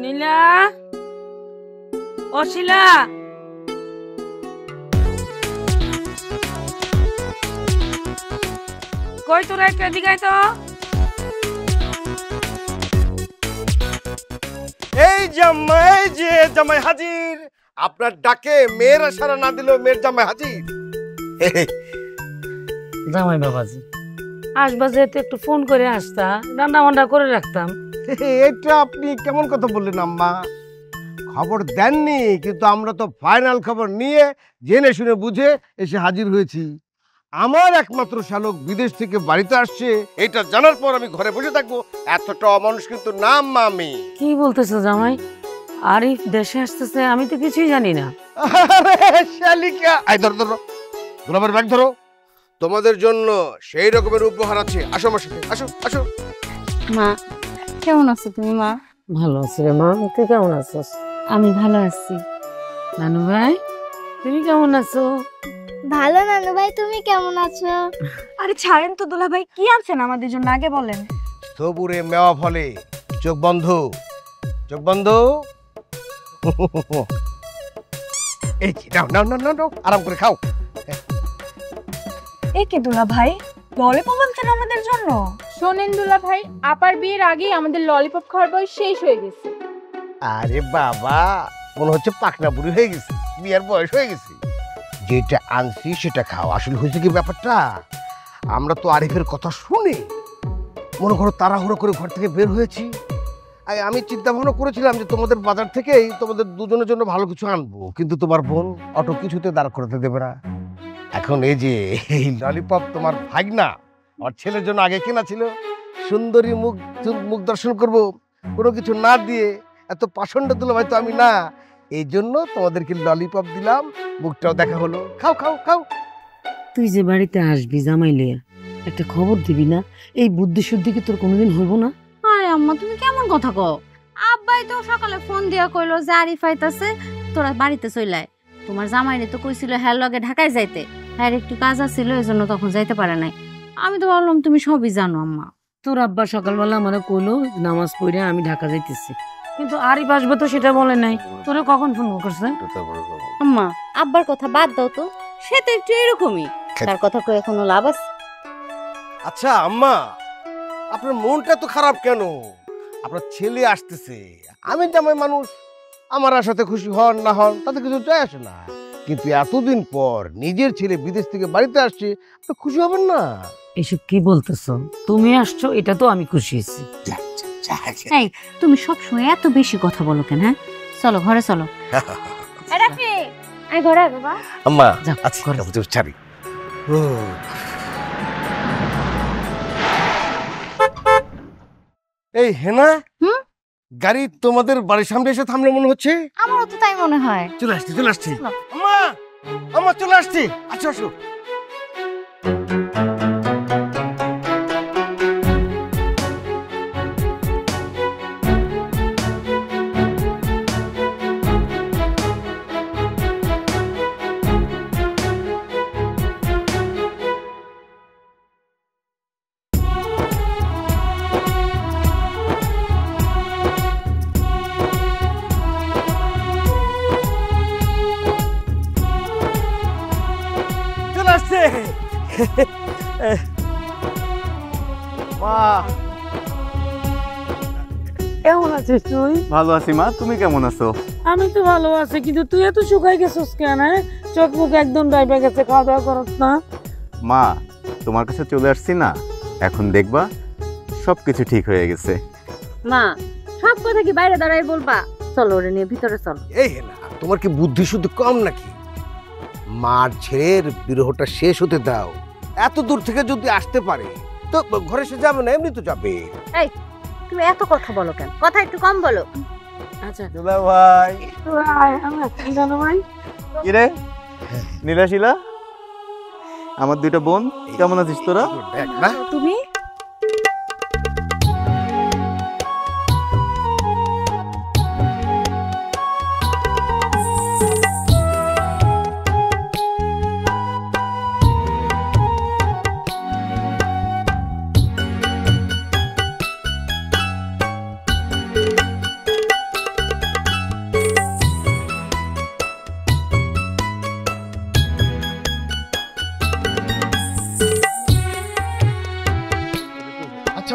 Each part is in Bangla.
নীলা, ও শিলা, কই তোরা একটু এদিকে আয় তো। এই জামাই, যে জামাই হাজির। আপনার ডাকে মেয়েরা সারা না দিলেও মেয়ের জামাই হাজির। জামাই বাবাজি, আসবা যেহেতু একটু ফোন করে আসতা, রান্না বান্না করে রাখতাম। এটা আপনি কেমন কথা বললেন আম্মা? খবর দেননি, কিন্তু আমরা তো ফাইনাল খবর নিয়ে জেনে শুনে বুঝে এসে হাজির হয়েছি। আমার একমাত্র শালক বিদেশ থেকে বাড়িতে আসছে, এটা জানার পর আমি ঘরে বসে থাকবো? এতটা অমানুষ কিন্তু না আম্মা। আমি কি বলতেছো জামাই? আরিফ দেশে আসতেছে, আমি তো কিছুই জানি না। শালিকা, আই ধরো ধরো, গোলামের ব্যাগ ধরো। তোমাদের জন্য সেই রকমের উপহার আছে। আসো আমার সাথে, আসো আসো। মা কেমন আছো তুমি? মা ভালো আছি রে মা, তুই কেমন আছিস? আমি ভালো আছি। নানু ভাই, তুমি কেমন আছো? ভালো নানু ভাই, তুমি কেমন আছো? আরে ছাড়েন তো দুলা ভাই, কি আনছেন আমাদের জন্য আগে বলেন। সবুরে মেওয়া ফলে, চোখ বন্ধ, চোখ বন্ধ। এই নাও নাও নাও নাও, আরাম করে খাও। এ কে দুলা ভাই, ললিপপ আনছেন আমাদের জন্য? শোনেন দুলা ভাই, আপার বিয়ের আগেই আমাদের ললিপপ খাওয়ার বয়স শেষ হয়ে গেছে। আরে বাবা, মনে হচ্ছে পাকনা বুড়ি হয়ে গেছে, বিয়ের বয়স হয়ে গেছে। যেটা আনছি সেটা খাও। আসলে হয়েছে কি ব্যাপারটা, আমরা তো আরিফের কথা শুনে মনে করো তাড়াহুড়ো করে ঘর থেকে বের হয়েছি। আমি চিন্তা ভাবনা করেছিলাম যে তোমাদের বাজার থেকেই তোমাদের দুজনের জন্য ভালো কিছু আনবো, কিন্তু তোমার বোন অটো কিছুতে দাঁড় করাতে দেবে না। এখন এই যে এই ললিপপ তোমার ভাগনা আর ছেলের জন্য আগে কেনা ছিল, সুন্দরী মুখ মুখ দর্শন করব, কোনো কিছু না দিয়ে। এত পাষণ্ড দিল ভাই তো আমি না, এই জন্য তোমাদেরকে ললিপপ দিলাম, মুখটাও দেখা হলো। খাও খাও খাও। তুই যে বাড়িতে আসবি জামাই লিয়া, একটা খবর দিবি না? এই বুদ্ধি শুদ্ধি কি তোর কোনোদিন হইব না? আরে আম্মা, তুমি কেমন কথা কও? আব্বাই তো সকালে ফোন দিয়া কইলো যে আরিফ আইতাছে, তোরা বাড়িতে চইলায়। তোমার জামাইরে তো কইছিল হ্যার লগে ঢাকায় যাইতে, হ্যার একটু কাজ আছিল, এজন্য তখন যাইতে পারে নাই। আমি তো ভাবলাম তুমি সবই জানো আম্মা। তোর আব্বা সকালবেলা আমারে কইলো নামাজ পড়ে আমি ঢাকা যাইতেছি, কিন্তু আরিফ আসবে তো সেটা বলে নাই। তোরে কখন ফোন করছে? আম্মা, আব্বার কথা বাদ দাও তো, সে তো একটু এরকমই, তার কথা কই এখনো লাভ আছে? আচ্ছা আম্মা, আপনার মনটা তো খারাপ কেন? আপনার ছেলে আসতেছে, আমি জামাই মানুষ, আমার আসাতে খুশি হন না হন তাতে কিছু যায় আসে না, কিন্তু এতদিন পর নিজের ছেলে বিদেশ থেকে বাড়িতে আসছে, আপনি খুশি হবেন না? এসব কি বলতেছো? তুমি আসছো এটা তো আমি খুশি হয়েছি। এই, তুমি সবসময় এত বেশি কথা বলো কেন? হ্যাঁ, চলো ঘরে চলো। রাফি, আয় ঘরে আয় বাবা। আম্মা যা, আচ্ছা ঘরে। ছাড়ি। এই হেনা, গাড়ি তোমাদের বাড়ির সামনে এসে থামলো মনে হচ্ছে। আমারও তো তাই মনে হয়। চলে আসছি চলে আসছি। আম্মা আম্মা চলে আসছি, আচ্ছা আসো। কেমন আছিস তুই? ভালো আছি মা, তুমি কেমন আছো? আমি তো ভালো আছি, কিন্তু তুই এত শুকাই গেছিস কেন? চোখ মুখ একদম ডাইবে গেছে, খাওয়া দাওয়া করস না? মা, তোমার কাছে চলে আসছি না, এখন দেখবা সবকিছু ঠিক হয়ে গেছে। মা, সব কথা কি বাইরে দাঁড়াই বলবা? চলো ওরে নিয়ে ভিতরে চলো। এই হেনা, তোমার কি বুদ্ধি শুদ্ধি কম নাকি? মার ছেলের বিরহটা শেষ হতে দাও। এত দূর থেকে যদি আসতে পারে তো ঘরে সে যাবে না, এমনি তো যাবে। এই, তুমি এত কথা বলো কেন? কথা একটু কম বলো। আচ্ছা দুলা ভাই, আমি জানো ভাই। কি রে নীলাশিলা, আমার দুইটা বোন, কেমন আছিস তোরা? দেখ না, তুমি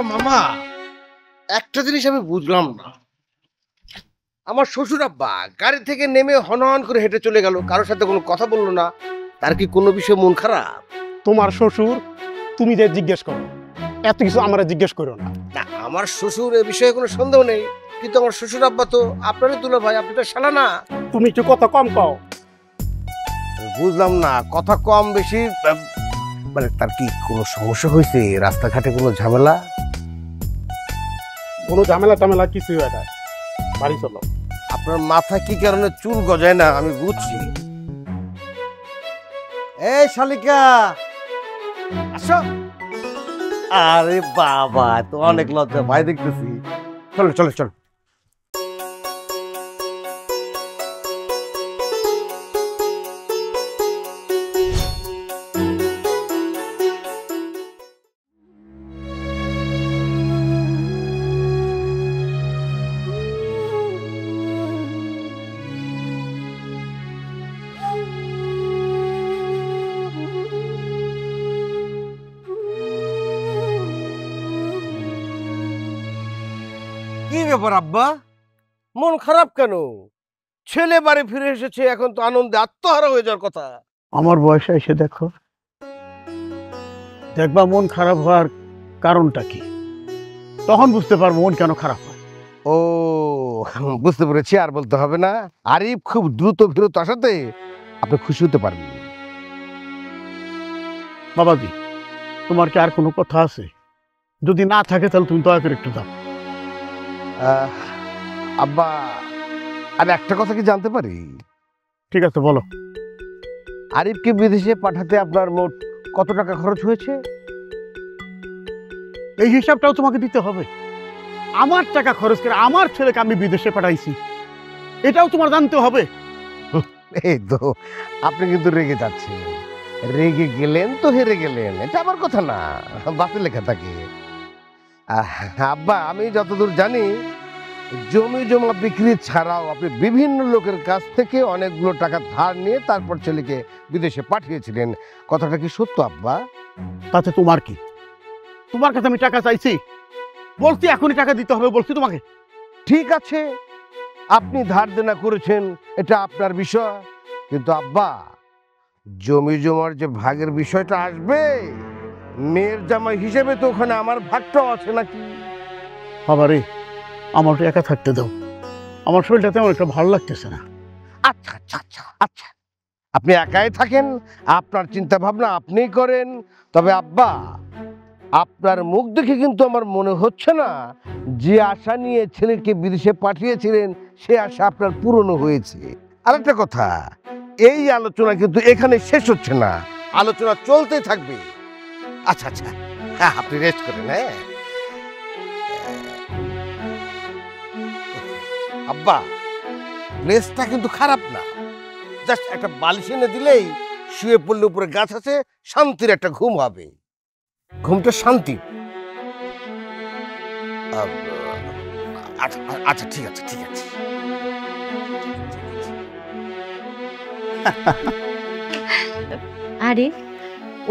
আচ্ছা মামা, একটা জিনিস আমি বুঝলাম না, আমার শ্বশুর আব্বা গাড়ি থেকে নেমে হনহন করে হেঁটে চলে গেল, কারোর সাথে কোনো কথা বললো না, তার কি কোনো বিষয়ে মন খারাপ? তোমার শ্বশুর, তুমি যে জিজ্ঞেস করো, এত কিছু আমরা জিজ্ঞেস করো না। না, আমার শ্বশুর এ বিষয়ে কোনো সন্দেহ নেই, কিন্তু আমার শ্বশুর আব্বা তো আপনারই দুলা ভাই, আপনি তো শালা না। তুমি একটু কথা কম কও। বুঝলাম না, কথা কম বেশি মানে তার কি কোনো সমস্যা হয়েছে? রাস্তাঘাটে কোনো ঝামেলা? কোনো ঝামেলা টামেলা কিছু হয় না, বাড়ি চলো। আপনার মাথা কি কারণে চুল গজায় না আমি বুঝছি। এই শালিকা, আসো। আরে বাবা, তো অনেক লজ্জা ভাই দেখতেছি। চলো চলো চলো। কি ব্যাপার আব্বা, মন খারাপ কেন? ছেলে বাড়ি ফিরে এসেছে, এখন তো আনন্দে আত্মহারা হয়ে যাওয়ার কথা। আমার বয়সে এসে দেখো, দেখবা মন খারাপ হওয়ার কারণটা কি, তখন বুঝতে পারবো মন কেন খারাপ হয়। ও, বুঝতে পেরেছি, আর বলতে হবে না। আরিফ খুব দ্রুত ফেরত আসাতে আপনি খুশি হতে পারবেন। বাবাজি, তোমার কি আর কোনো কথা আছে? যদি না থাকে তাহলে তুমি দয়া করে একটু দাও। আব্বা, আর একটা কথা কি জানতে পারি? ঠিক আছে, বলো। আরিফকে বিদেশে পাঠাতে আপনার মোট কত টাকা খরচ হয়েছে? এই হিসাবটাও তোমাকে দিতে হবে? আমার টাকা খরচ করে আমার ছেলেকে আমি বিদেশে পাঠাইছি, এটাও তোমার জানতে হবে? এই তো, আপনি কিন্তু রেগে যাচ্ছেন। রেগে গেলেন তো হেরে গেলেন, এটা আমার কথা না, বাসে লেখা থাকে। আব্বা, আমি যতদূর জানি জমি জমা বিক্রি ছাড়াও আপনি বিভিন্ন লোকের কাছ থেকে অনেকগুলো টাকা ধার নিয়ে তারপর ছেলেকে বিদেশে পাঠিয়েছিলেন। কথাটা কি সত্য আব্বা? তাতে তোমার কি? তোমার কাছে আমি টাকা চাইছি? বলছি এখনই টাকা দিতে হবে বলছি তোমাকে। ঠিক আছে, আপনি ধার দেনা করেছেন, এটা আপনার বিষয়, কিন্তু আব্বা, জমি জমার যে ভাগের বিষয়টা আসবে, মেয়ের জামাই হিসেবে তো ওখানে আমার ভাগটাও আছে নাকি? বাবারে, আমার একা থাকতে দাও, আমার শরীরটা তেমন একটা ভালো লাগতেছে না। আচ্ছা আচ্ছা আচ্ছা আচ্ছা, আপনি একাই থাকেন, আপনার চিন্তা ভাবনা আপনিই করেন। তবে আব্বা, আপনার মুখ দেখে কিন্তু আমার মনে হচ্ছে না যে আশা নিয়ে ছেলেকে বিদেশে পাঠিয়েছিলেন সে আশা আপনার পূরণ হয়েছে। আরেকটা কথা, এই আলোচনা কিন্তু এখানে শেষ হচ্ছে না, আলোচনা চলতে থাকবে। আচ্ছা আচ্ছা, হ্যাঁ, আপনি রেস্ট করেন। হ্যাঁ আব্বা, প্লেসটা কিন্তু খারাপ না, জাস্ট একটা বালিশ এনে দিলেই শুয়ে পড়লে উপরে গাছ আছে, শান্তির একটা ঘুম হবে, ঘুমটা শান্তি। আচ্ছা ঠিক আছে ঠিক আছে। আরে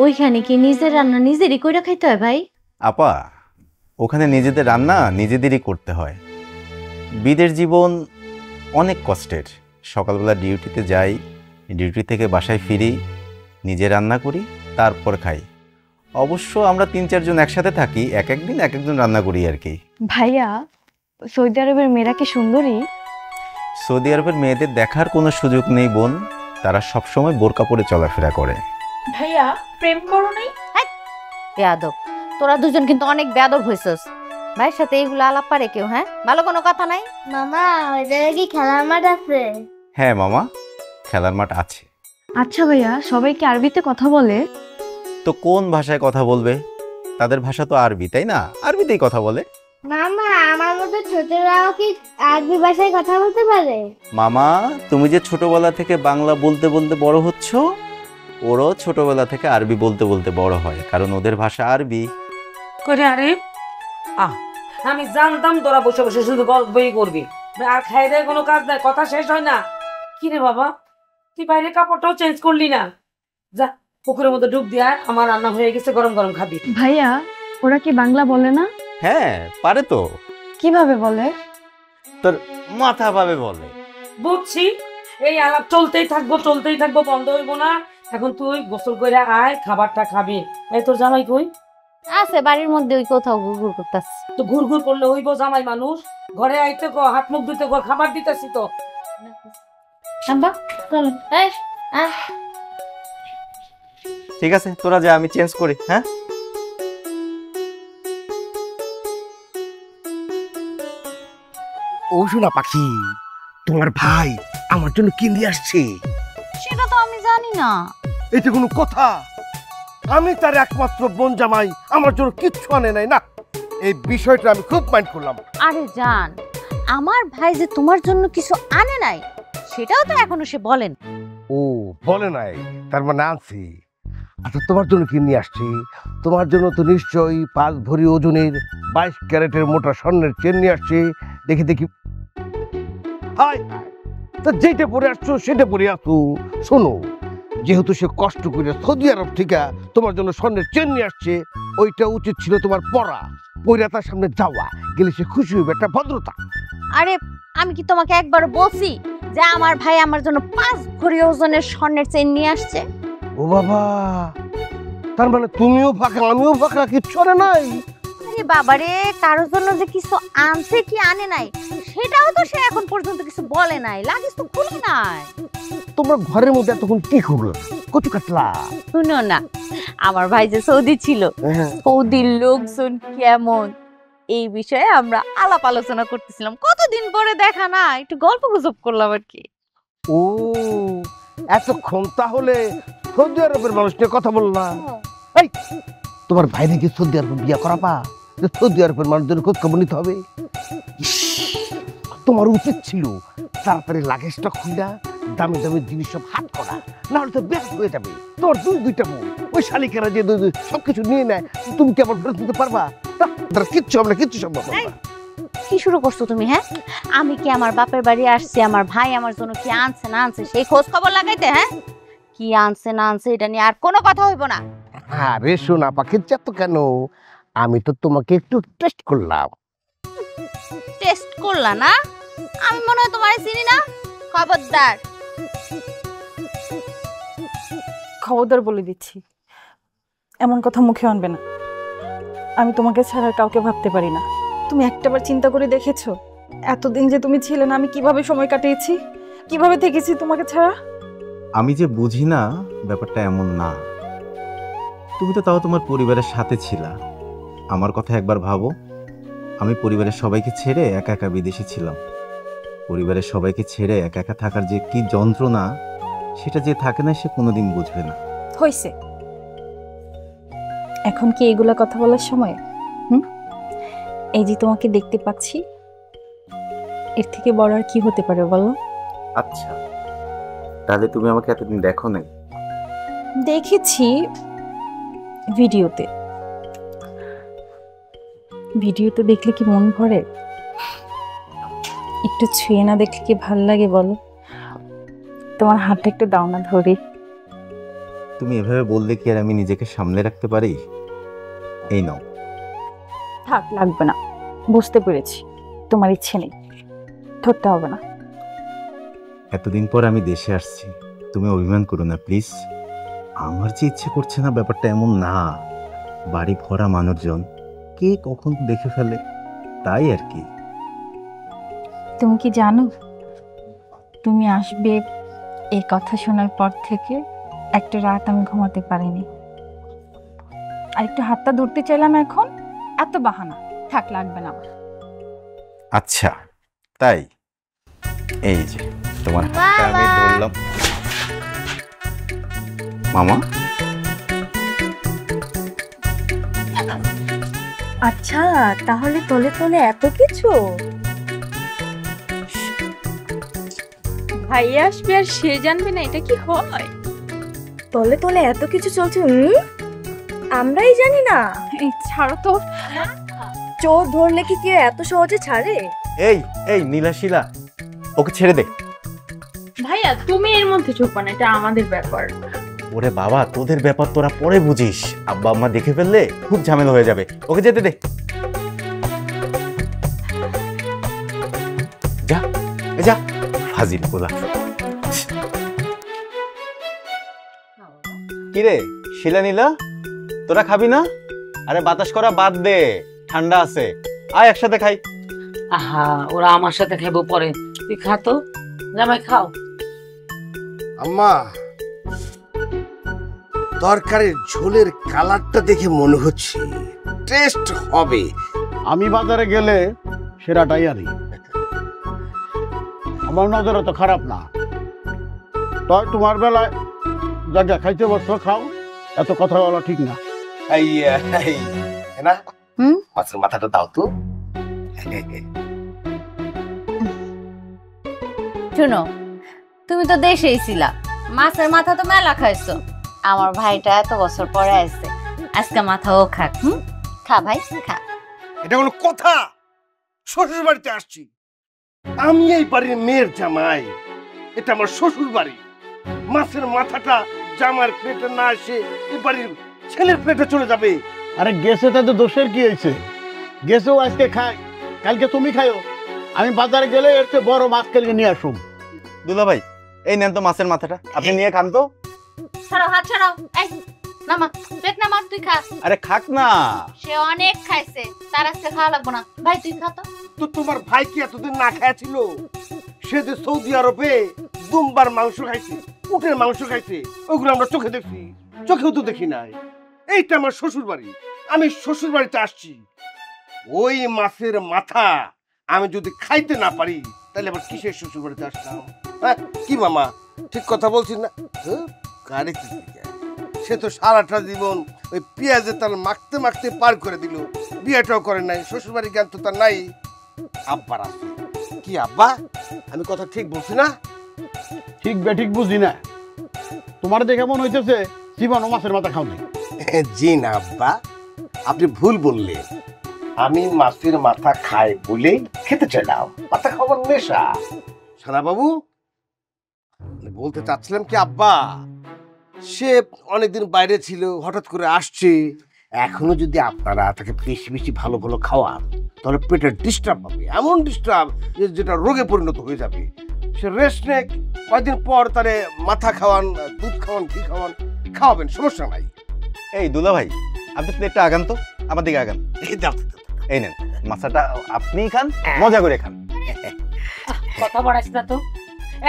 ওইখানে কি নিজের রান্না নিজেরই কইরা খাইতে হয় ভাই? আপা, ওখানে নিজেদের রান্না নিজেদেরই করতে হয়। বিদেশ জীবন অনেক কষ্টের। সকালবেলা ডিউটিতে যাই, ডিউটি থেকে বাসায় ফিরি, নিজে রান্না করি, তারপর খাই। অবশ্য আমরা ৩-৪ জন একসাথে থাকি, এক একদিন এক একজন রান্না করি আর কি। ভাইয়া, সৌদি আরবের মেয়েরা কি সুন্দরী? সৌদি আরবের মেয়েদের দেখার কোনো সুযোগ নেই বোন, তারা সবসময় বোরকা পরে চলাফেরা করে। ভাইয়া, প্রেম করো নাই? বেয়াদব, তোরা দুজন কিন্তু অনেক বেয়াদব হইছস। ভাইয়ের সাথে এইগুলো আলাপ পারে কেউ? হ্যাঁ, ভালো কোনো কথা নাই? মামা, ওই জায়গায় কি খেলার মাঠ আছে? হ্যাঁ মামা, খেলার মাঠ আছে। আচ্ছা ভাইয়া, সবাই কি আরবিতে কথা বলে? তো কোন ভাষায় কথা বলবে? তাদের ভাষা তো আরবি, তাই না? আরবিতেই কথা বলে। মামা, আমার মতো ছোটরাও কি আরবি ভাষায় কথা বলতে পারে? মামা, তুমি যে ছোটবেলা থেকে বাংলা বলতে বলতে বড় হচ্ছ, ওরাও ছোটবেলা থেকে আরবি বলতে বলতে বড় হয়, কারণ ওদের ভাষা আরবি। করে আরে আমি জানতাম তোরা বসে বসে শুধু গল্পই করবি, আর খাই দেয় কোনো কাজ নাই, কথা শেষ হয় না। কি রে বাবা, তুই বাইরে কাপড়টাও চেঞ্জ করলি না? যা পুকুরের মধ্যে ডুব দিয়া, আমার রান্না হয়ে গেছে, গরম গরম খাবি। ভাইয়া, ওরা কি বাংলা বলে না? হ্যাঁ পারে তো, কিভাবে বলে? তোর মাথা ভাবে বলে। বুঝছি, এই আলাপ চলতেই থাকবো, বন্ধ হইব না। এখন তুই গোসল করে আয়, খাবারটা খাবি। এই তোর জামাই কই? আছে বাড়ির মধ্যে ওই কোথাও ঘুরঘুর করতেছে। তো ঘুরঘুর করলে হইব, জামাই মানুষ। ঘরে আইতে কো, হাত মুখ ধুতে কো, খাবার দিতেছি তো। আব্বা চলো। এই আয়। ঠিক আছে তোরা যা, আমি চেঞ্জ করি। হ্যাঁ ও শোনা পাখি, তোমার ভাই আমার জন্য কি নিয়ে আসছে? সেটা তো আমি জানি না। এটা কোনো কথা? আমি তার একমাত্র বোন জামাই, আমার জন্য কিচ্ছু আনে নাই না। এই বিষয়টা আমি খুব মাইন্ড করলাম। আরে জান, আমার ভাই যে তোমার জন্য কিছু আনে নাই সেটাও তো এখনো সে বলেন। ও বলে নাই, তার মানে আনছি। আচ্ছা তোমার জন্য কি নিয়ে আসছি? তোমার জন্য তো নিশ্চয়ই 5 ভরি ওজনের 22 ক্যারেটের মোটা স্বর্ণের চেন নিয়ে আসছে। দেখি দেখি, হাই তা যেটা পরে আসছো সেটা পরে আসো। শোনো, যেহেতু সে কষ্ট করে সৌদি আরব থেকে তোমার জন্য স্বর্ণের চেন নিয়ে আসছে, ওইটা উচিত ছিল তোমার পরা তার সামনে যাওয়া, গেলে সে খুশি হবে, একটা ভদ্রতা। আরে আমি কি তোমাকে একবার বলছি যে আমার ভাই আমার জন্য 5 ভরি ওজনের স্বর্ণের চেইন নিয়ে আসছে? ও বাবা, তার মানে তুমিও ফাঁকা আমিও ফাঁকা, কিচ্ছু আনে নাই? আরে বাবারে, কারোর জন্য যে কিছু আনছে কি আনে নাই সেটাও তো সে এখন পর্যন্ত কিছু বলে নাই, লাগেজ তো খুলে নাই। তোমরা ঘরের মধ্যে এতক্ষণ কি করলো, কচু কাটলা? শুনো না, আমার ভাই যে সৌদি ছিল, সৌদির লোকজন কেমন এই বিষয়ে আমরা আলাপ আলোচনা করতেছিলাম। কতদিন পরে দেখা না, একটু গল্প গুজব করলাম আর কি। ও এতক্ষণ তাহলে সৌদি আরবের মানুষ নিয়ে কথা বললাম। এই তোমার ভাই নাকি সৌদি আরবে বিয়ে করাবা? সৌদি আরবের মানুষদের খোঁজ খবর নিতে হবে। তোমার উচিত ছিল তাড়াতাড়ি লাগেজটা খুঁজা দামি দামি জিনিস সব হাত করা, না হলে তো ব্যাগ হয়ে যাবে। তোমার দুইটা বউ, ওই শালিকেরা যে সবকিছু নিয়ে নেয়, তুমি কি আবার ফেরত দিতে পারবা? কিচ্ছু হবে না, কিচ্ছু সম্ভব না। কি শুরু করছো তুমি? হ্যাঁ, আমি কি আমার বাপের বাড়ি আসছি আমার ভাই আমার জন্য কি আনছে না আনছে সেই খোঁজ খবর লাগাইতে? হ্যাঁ, কি আনছে না আনছে এটা নিয়ে আর কোনো কথা হইব না। আরে শোনা পাখির চাপ কেন, আমি তো তোমাকে একটু টেস্ট করলাম। টেস্ট করলা না? আমি মনে হয় তোমারে চিনি না। খবরদার। খবরদার বলে দিচ্ছি, এমন কথা মুখে আনবে না। আমি তোমাকে ছাড়া আর কাউকে ভাবতে পারি না। তুমি একটাবার চিন্তা করে দেখেছো এতদিন যে তুমি ছিলে না, আমি কিভাবে সময় কাটিয়েছি, কিভাবে থেকেছি তোমাকে ছাড়া? আমি যে বুঝি না ব্যাপারটা এমন না। তুমি তো তাও তোমার পরিবারের সাথে ছিলা। আমার কথা একবার ভাবো, আমি পরিবারের সবাইকে ছেড়ে একা একা বিদেশে ছিলাম। পরিবারের সবাইকে ছেড়ে একা একা থাকার যে কি যন্ত্রণা, সেটা যে থাকে না সে কোনোদিন বুঝবে না। হইছে, এখন কি এগুলা কথা বলার সময়? এই যে তোমাকে দেখতে পাচ্ছি, এর থেকে বড় আর কি হতে পারে বলো? আচ্ছা, তাহলে তুমি আমাকে এতদিন দেখো নাই? দেখেছি ভিডিওতে। ভিডিওতে দেখলে কি মন ভরে? একটু ছুঁয়ে না দেখলে কি ভাল লাগে বলো? তোমার হাতটা একটু দাও না ধরি। তুমি এভাবে বললে কি আর আমি নিজেকে সামলে রাখতে পারি? এই নাও। থাক, লাগবে না, বুঝতে পেরেছি তোমার ইচ্ছে নেই, ধরতে হবে না। এতদিন পর আমি দেশে আসছি, তুমি অভিমান করো না প্লিজ। আমার যে ইচ্ছে করছে না ব্যাপারটা এমন না। বাড়ি ভরা মানুষজন, কে কখন দেখে ফেলে, তাই আর কি। তুমি কি জানো, তুমি আসবে এই কথা শোনার পর থেকে একটা রাত আমি ঘুমাতে পারিনি। আর একটু হাতটা ধরতে চাইলাম, এখন এত বাহানা। থাক, লাগবে না। আচ্ছা তাই, এই যে তোমার হাতটা আমি ধরলাম। মামা, আচ্ছা, তাহলে তলে তলে এত কিছু। ভাইয়া আসবে আর সে জানবে না, এটা কি হয়? তলে তলে এত কিছু চলছে, আমরাই জানি না। এই ছাড়ো তো। চোর ধরলে কি কেউ এত সহজে ছাড়ে? এই এই নীলাশিলা, ওকে ছেড়ে দে। ভাইয়া তুমি এর মধ্যে ঢোকো না, এটা আমাদের ব্যাপার। ওরে বাবা, তোদের ব্যাপার তোরা পরে বুঝিস। আব্বা আম্মা দেখে ফেললে খুব ঝামেলা হয়ে যাবে, ওকে যেতে দে। যা ফাজিল পোলা। কিরে শিলা নীলা, তোরা খাবি না? আরে বাতাস করা বাদ দে, ঠান্ডা আছে, আয় একসাথে খাই। আহা, ওরা আমার সাথে খাবো পরে, তুই খা তো, জামাই খাও। আম্মা, তরকারির ঝোলের কালারটা দেখে মনে হচ্ছে টেস্ট হবে। আমি বাজারে গেলে সেরাটাই আনি। আমার নজর তো খারাপ না। তাই তোমার বেলায় জায়গা খাইতে বসো, খাও, এত কথা বলা ঠিক না। না হুম? মাছের মাথাটা দাও তো। শুনো, তুমি তো দেশেই ছিলা, মাছের মাথা তো মেলা খাইছো। আমার ভাইটা এত বছর পরে আসছে, আজকে মাথা ও খাক। খা ভাই খা। এটা কোনো কথা? শ্বশুর বাড়িতে আসছি, আমি এই বাড়ির মেয়ের জামাই, এটা আমার শ্বশুর বাড়ি। মাছের মাথাটা জামার প্লেটে না আসে এই বাড়ির ছেলের প্লেটে চলে যাবে। আরে গেছে তাতে দোষের কি হয়েছে? গেছেও আজকে খায়, কালকে তুমি খাইও। আমি বাজারে গেলে এর চেয়ে বড় মাছ কালকে নিয়ে আসুম। দুলা ভাই, এই নেন তো মাছের মাথাটা, আপনি নিয়ে খান তো। ছাড়াও, হাত ছাড়াও। এই নামা, পেট নামা, তুই খা। আরে খাক না। সে অনেক খাইছে, তার আজকে খাওয়া লাগবো না। ভাই তুই খা তো। তো তোমার ভাই কি এতদিন না খাইছিল? সে যে সৌদি আরবে দুমবার মাংস খাইছে, উটের মাংস খাইছে, ওইগুলো আমরা চোখে দেখছি, চোখেও তো দেখি নাই। এইটা আমার শ্বশুর বাড়ি, আমি শ্বশুর বাড়িতে আসছি। ওই মাছের মাথা আমি যদি খাইতে না পারি তাহলে আবার কিসের শ্বশুর বাড়িতে আসলাম? হ্যাঁ কি মামা, ঠিক কথা বলছি না? সে তো সারাটা জীবন ওই পেঁয়াজের তাল মাখতে মাখতে পার করে দিল, বিয়েটাও করে নাই, শ্বশুর বাড়ি জ্ঞান তো তার নাই। আব্বার আছে কি? আব্বা, আমি কথা ঠিক বলছি না? ঠিক বেঠিক বুঝি না, তোমার দেখে মনে হইতেছে জীবন মাছের মাথা খাও নাই। জি না আব্বা, আপনি ভুল বললেন। আমি মাছের মাথা খাই বলে খেতে চাইলাম, মাথা খাবার নেশা। সানা বাবু, বলতে চাচ্ছিলাম কি আব্বা, সে অনেকদিন বাইরে ছিল, হঠাৎ করে আসছে। এখনো যদি আপনারা তাকে বেশি বেশি ভালো ভালো খাওয়ান তাহলে পেটের ডিস্টার্ব হবে, এমন ডিস্টার্ব যেটা রোগে পরিণত হয়ে যাবে। সে রেস্ট নেক, কয়েকদিন পর তারে মাথা খাওয়ান, দুধ খাওয়ান, ঘি খাওয়ান, খাওয়াবেন, সমস্যা নাই। এই দুলা ভাই, আপনি প্লেটটা আগান তো, আমার দিকে আগান। এই দাও, এই নেন মাছটা, আপনি খান, মজা করে খান। কথা বাড়াইস না তো,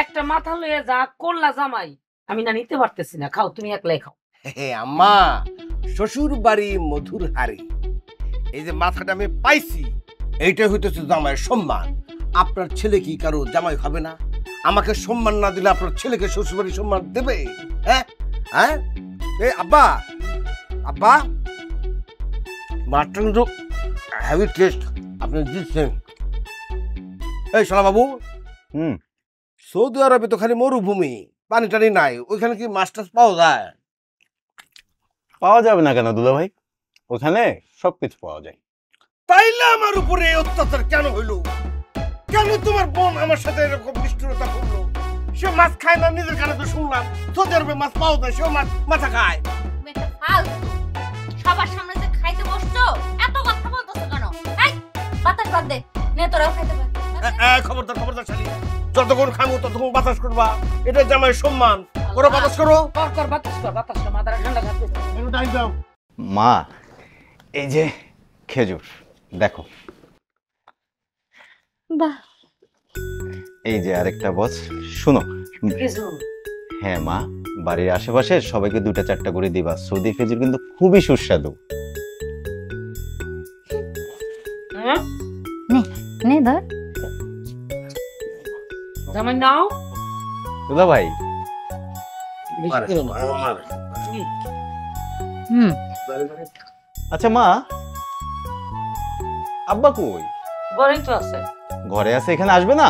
একটা মাথা লইয়া যা করলা জামাই, আমি না নিতে পারতেছি না। খাও, তুমি একলাই খাও। আম্মা, শ্বশুর বাড়ি মধুর হাড়ি, এই যে মাথাটা আমি পাইছি, এইটাই হইতেছে জামাইয়ের সম্মান। আপনার ছেলে কি কারো জামাই হবে না? আমাকে সম্মান না দিলে আপনার ছেলেকে শ্বশুর বাড়ি সম্মান দেবে? হ্যাঁ হ্যাঁ, এই আব্বা, আব্বা, মাছটা কিন্তু হেভি টেস্ট আপনি দিচ্ছেন। এই সোনা বাবু, সৌদি আরবে তো খালি মরুভূমি, পানি টানি নাই, ওইখানে কি মাছ টাছ পাওয়া যায়? পাওয়া যাবে না কেন দুলা ভাই, ওখানে সবকিছু পাওয়া যায়। তাইলে আমার উপরে অত্যাচার কেন হইল? কেন তোমার বোন আমার সাথে এরকম নিষ্ঠুরতা করলো? সে মাছ খায় না, নিজের কানে তো শুনলাম সৌদি আরবে মাছ পাওয়া যায়, সেও মাছ মাথা খায়। সবার সামনে যে খাইতে বসছো, এত কথা বলতেছো কেন? এই বাতাস বাদ দে, নে তোরাও খাইতে পার। খবরদার খবরদার শালি, যতক্ষণ খাবো ততক্ষণ বাতাস করবা, এটা জামাই সম্মান। করো বাতাস করো, কর কর, বাতাস কর, বাতাস কর, মাথাটা ঠান্ডা থাকবে। মা, এই যে খেজুর দেখো, বাহ, এই যে আরেকটা বস। শুনো, কিছু হ্যাঁ মা, বাড়ির আশেপাশে সবাইকে 2টা-4টা করে দিবা, সৌদি খেজুর কিন্তু খুবই সুস্বাদু। নে ধর। জামাই নাও। দুলা ভাই, আচ্ছা মা, আব্বা কই? ঘরেই তো আছে। ঘরে আছে, এখানে আসবে না?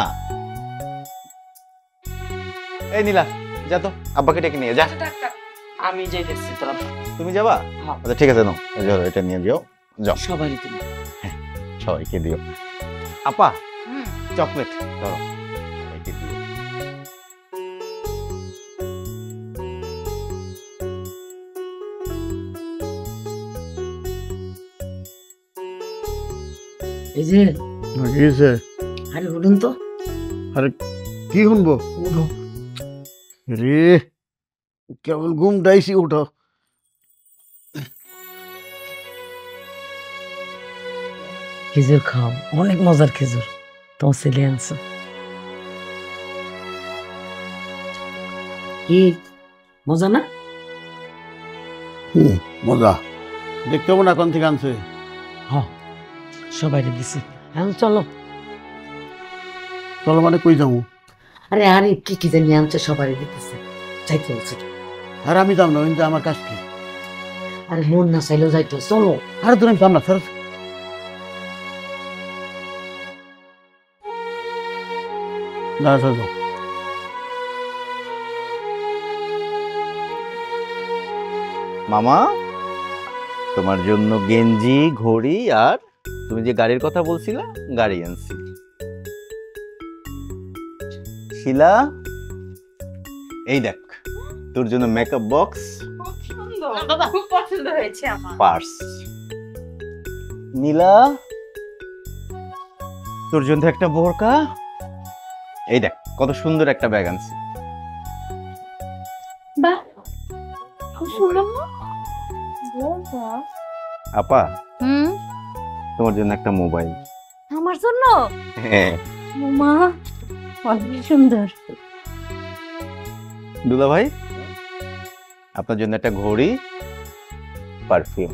এই নীলা, যা তো আব্বাকে ডেকে নিয়ে যা। আমি যাই দেখছি, তোরা তুমি যাবা? আচ্ছা ঠিক আছে, নাও এটা নিয়ে যাও, যাও। সবারই তুমি সবাইকে দিও। আপা, চকলেট ধরো, সবাইকে দিও। এই যে গিয়েছে আরে উঠুন তো। আরে কি শুনবো? উঠো রে, কেবল ঘুমটাইছি, উঠো। খেজুর খাও, অনেক মজার খেজুর তোমার ছেলে আনছে। কি মজা না? মজা দেখতে হবে না কোন থেকে আনছে। সবাই দিছি। এখন চলো। চলো মানে কই যাবো? আরে আরে কি কি জানি আনছে, সবাই দিতেছে, যাইতে বলছে। আর আমি যাব না, কিন্তু আমার কাজ কি? আরে মন না চাইলেও যাইতো, চলো। আরে তুমি যাব না, স্যার। না চলো। মামা, তোমার জন্য গেঞ্জি, ঘড়ি আর তুমি যে গাড়ির কথা বলছিলা, গাড়ি আনছি। শিলা, এই দেখ তোর জন্য মেকআপ বক্স, খুব পছন্দ হয়েছে আমার। পার্স। নীলা, তোর জন্য একটা বোরকা। এই দেখ কত সুন্দর একটা ব্যাগ আনছি। বাহ, খুব সুন্দর না? আপা, হুম, তোমার জন্য একটা মোবাইল। আমার জন্য? হ্যাঁ। মা, অনেক সুন্দর। দুলা ভাই, আপনার জন্য একটা ঘড়ি, পারফিউম।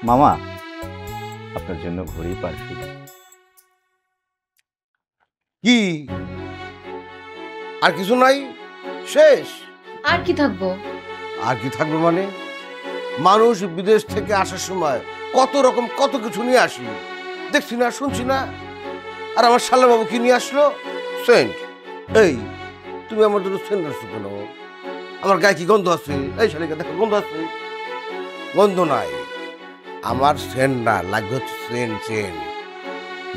মামা, আপনার জন্য ঘড়ি, পারফিউম। কি আর কিছু নাই? শেষ? আর কি থাকবো? আর কি থাকবে মানে? মানুষ বিদেশ থেকে আসার সময় কত রকম কত কিছু নিয়ে আসি, দেখছি না, শুনছি না। আর আমার শালা বাবু কি নিয়ে আসলো? সেন্ট। এই তুমি আমার জন্য সেন্ট আসছো কেন? আমার গায়ে কি গন্ধ আছে? এই শালিকা দেখো, গন্ধ আছে? গন্ধ নাই। আমার সেন্ট না, লাগবে হচ্ছে চেন, চেন,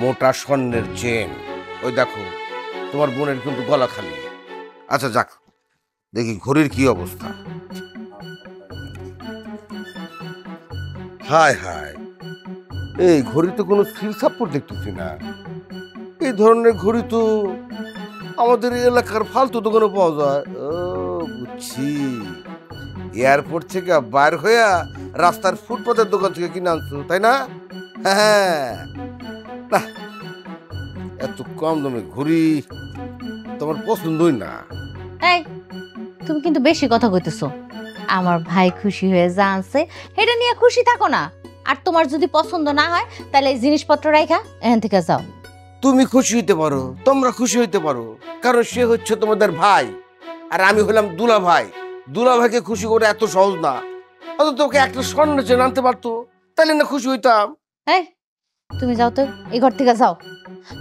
মোটা স্বর্ণের চেন। ওই দেখো তোমার বোনের কিন্তু গলা খালি। আচ্ছা যাক, দেখি ঘড়ির কি অবস্থা। হায় হায়, এই ঘড়ি তো কোনো সিল সাপোর্ট দেখতেছি না। এই ধরনের ঘড়ি তো আমাদের এলাকার ফালতু দোকানে পাওয়া যায়। ও বুঝছি, এয়ারপোর্ট থেকে বাইর হইয়া রাস্তার ফুটপাতের দোকান থেকে কিনে আনছো, তাই না? হ্যাঁ, না, এত কম দামে ঘড়ি তোমার পছন্দই না। এই, তুমি কিন্তু বেশি কথা কইতেছো। আমার ভাই খুশি হয়ে যা আনছে এটা নিয়ে খুশি থাকো না। আর তোমার যদি পছন্দ না হয় তাহলে এই জিনিসপত্র রাখা এখান থেকে যাও। তুমি খুশি হইতে পারো, তোমরা খুশি হইতে পারো, কারণ সে হচ্ছে তোমাদের ভাই আর আমি হলাম দুলা ভাই। দুলা ভাইকে খুশি করে এত সহজ না। অত তোকে একটা স্বর্ণ চেন আনতে পারতো, তাহলে না খুশি হইতাম। এই, তুমি যাও তো, এই ঘর থেকে যাও।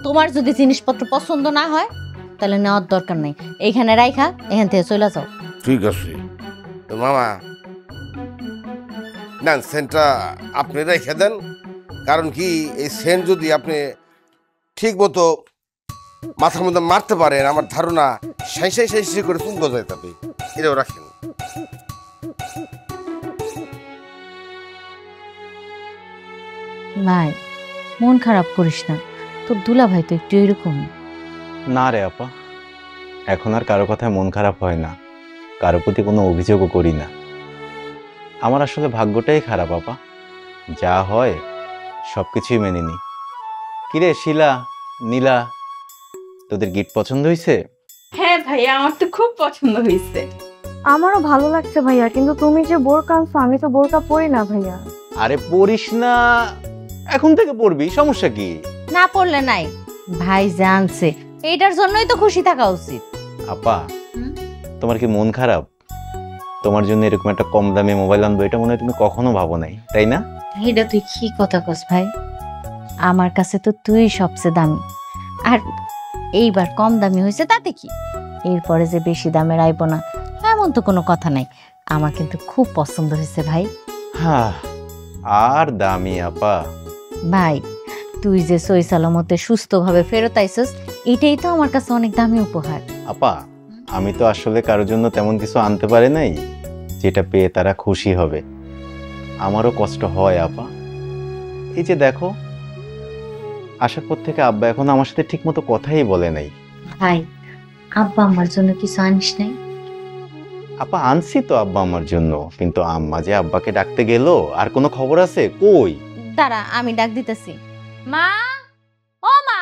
তোমার যদি জিনিসপত্র পছন্দ না হয় তাহলে নেওয়ার দরকার নেই, এইখানে রাইখা এখান থেকে চলে যাও। ঠিক আছে তো মামা, না সেন্টটা আপনি রেখে দেন। কারণ কি, এই সেন্ট যদি আপনি ঠিক মতো মাথার মধ্যে মারতে পারেন, আমার ধারণা সাই সাই সাই সাই করে চুল গজায় যাবে। এটাও রাখেন। ভাই, মন খারাপ করিস না, তোর দুলা ভাই তো একটু এরকম। না রে আপা, এখন আর কারো কথায় মন খারাপ হয় না, কারো প্রতি কোনো অভিযোগও করি না। আমার আসলে ভাগ্যটাই খারাপ আপা, যা হয় সব কিছুই মেনে নিই। কিরে শিলা, নীলা, তোদের গিফট পছন্দ হয়েছে? হ্যাঁ ভাইয়া, আমার তো খুব পছন্দ হয়েছে। আমারও ভালো লাগছে ভাইয়া, কিন্তু তুমি যে বোরকা আনছো, আমি তো বোরকা পরি না ভাইয়া। আরে পড়িস না, এখন থেকে পড়বি, সমস্যা কি? না পড়লে নাই, ভাই জানছে, এইটার জন্যই তো খুশি থাকা উচিত। আপা, তোমার কি মন খারাপ? তোমার জন্য এরকম একটা কম দামে মোবাইল আনবো, এটা মনে হয় তুমি কখনো ভাবো নাই, তাই না? এটা তুই কি কথা কস ভাই? আমার কাছে তো তুই সবচেয়ে দামি। আর এইবার কম দামি হয়েছে তাতে কি, এরপরে যে বেশি দামের আইব না এমন তো কোনো কথা নাই। আমার কিন্তু খুব পছন্দ হয়েছে ভাই। হ্যাঁ, আর দামি আপা। ভাই, তুই যে সই সালামতে সুস্থভাবে ফেরত আইছস, এটাই তো আমার কাছে অনেক দামি উপহার। আপা, আমি তো আসলে কারোর জন্য তেমন কিছু আনতে পারি নাই যেটা পেয়ে তারা খুশি হবে। আমারও কষ্ট হয় আপা। এই যে দেখো, আসার পর থেকে আব্বা এখন আমার সাথে ঠিক মতো কথাই বলে নাই। ভাই আব্বা আমার জন্য কিছু আনিস নাই? আপা আনছি তো আব্বা আমার জন্য, কিন্তু আম্মা যে আব্বাকে ডাকতে গেল, আর কোনো খবর আছে কই? দাঁড়া আমি ডাক দিতেছি। মা, ও মা,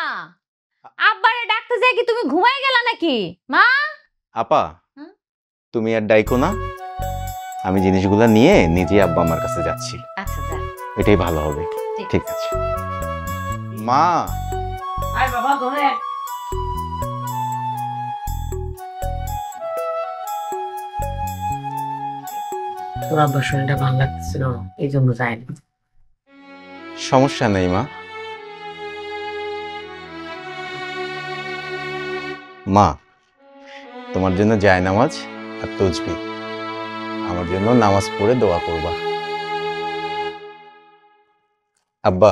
আব্বারে ডাকতে যাই কি তুমি ঘুমাই গেলা নাকি? মা। আপা হুম? তুমি আর ডাইকো না, আমি জিনিসগুলো নিয়ে নিজে আব্বা আমার কাছে যাচ্ছি। আচ্ছা যা। এটাই ভালো হবে। ঠিক আছে মা। আয় বাবা ঘরে। তোর আব্বার শরীরটা ভালো লাগতেছিল, এই জন্য যায়নি। সমস্যা নেই মা। মা, তোমার জন্য জায়নামাজ আর তসবিহ, আমার জন্য নামাজ পড়ে দোয়া করবা। আব্বা,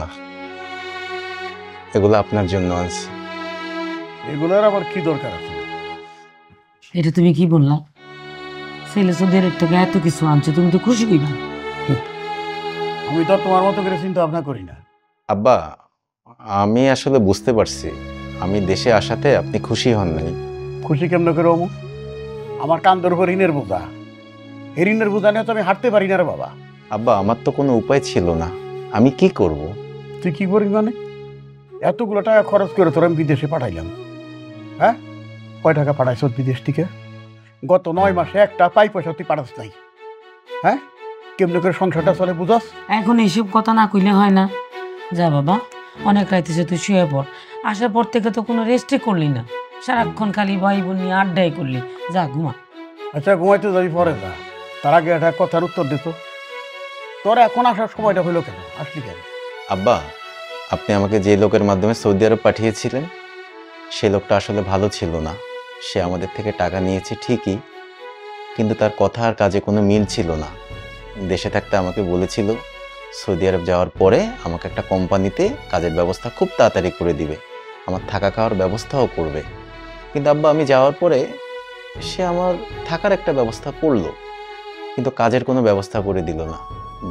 এগুলো আপনার জন্য আনছি। এগুলোর আবার কি দরকার আছে? এটা তুমি কি বললা? ছেলে সোদের থেকে এত কিছু আনছে, তুমি তো খুশি কইবা। আমি তো আর তোমার মতো করে চিন্তা ভাবনা করি না। আব্বা, আমি আসলে বুঝতে পারছি আমি দেশে আসাতে আপনি খুশি হন নাই। খুশি কেমন করে হবো? আমার কান্দর উপর ঋণের বোঝা, এই ঋণের বোঝা নিয়ে তো আমি হাঁটতে পারি না রে বাবা। আব্বা, আমার তো কোনো উপায় ছিল না, আমি কি করব? তুই কি করবি মানে? এতগুলো টাকা খরচ করে তোর আমি বিদেশে পাঠাইলাম, হ্যাঁ? কয় টাকা পাঠাইছ বিদেশ থেকে? গত 9 মাসে একটা পাই পয়সা তুই পাঠাস নাই, হ্যাঁ? কেমন করে সংসারটা চলে বুঝাস? এখন এইসব কথা না কইলে হয় না। যা বাবা, অনেক রাইতেছে, তুই শুয়ে পড়। আসার পর থেকে তো কোনো রেস্টই করলি না, সারাক্ষণ খালি ভাই বোন নিয়ে আড্ডাই করলি। যা ঘুমা। আচ্ছা ঘুমাইতে যাবি পরে যা, তার আগে একটা কথার উত্তর দিত। তোর এখন আসার সময়টা হইলো কেন? আসলি কেন? আব্বা, আপনি আমাকে যে লোকের মাধ্যমে সৌদি আরব পাঠিয়েছিলেন, সে লোকটা আসলে ভালো ছিল না। সে আমাদের থেকে টাকা নিয়েছে ঠিকই, কিন্তু তার কথা আর কাজে কোনো মিল ছিল না। দেশে থাকতে আমাকে বলেছিল সৌদি আরব যাওয়ার পরে আমাকে একটা কোম্পানিতে কাজের ব্যবস্থা খুব তাড়াতাড়ি করে দিবে, আমার থাকা খাওয়ার ব্যবস্থাও করবে। কিন্তু আব্বা, আমি যাওয়ার পরে সে আমার থাকার একটা ব্যবস্থা করলো, কিন্তু কাজের কোনো ব্যবস্থা করে দিল না।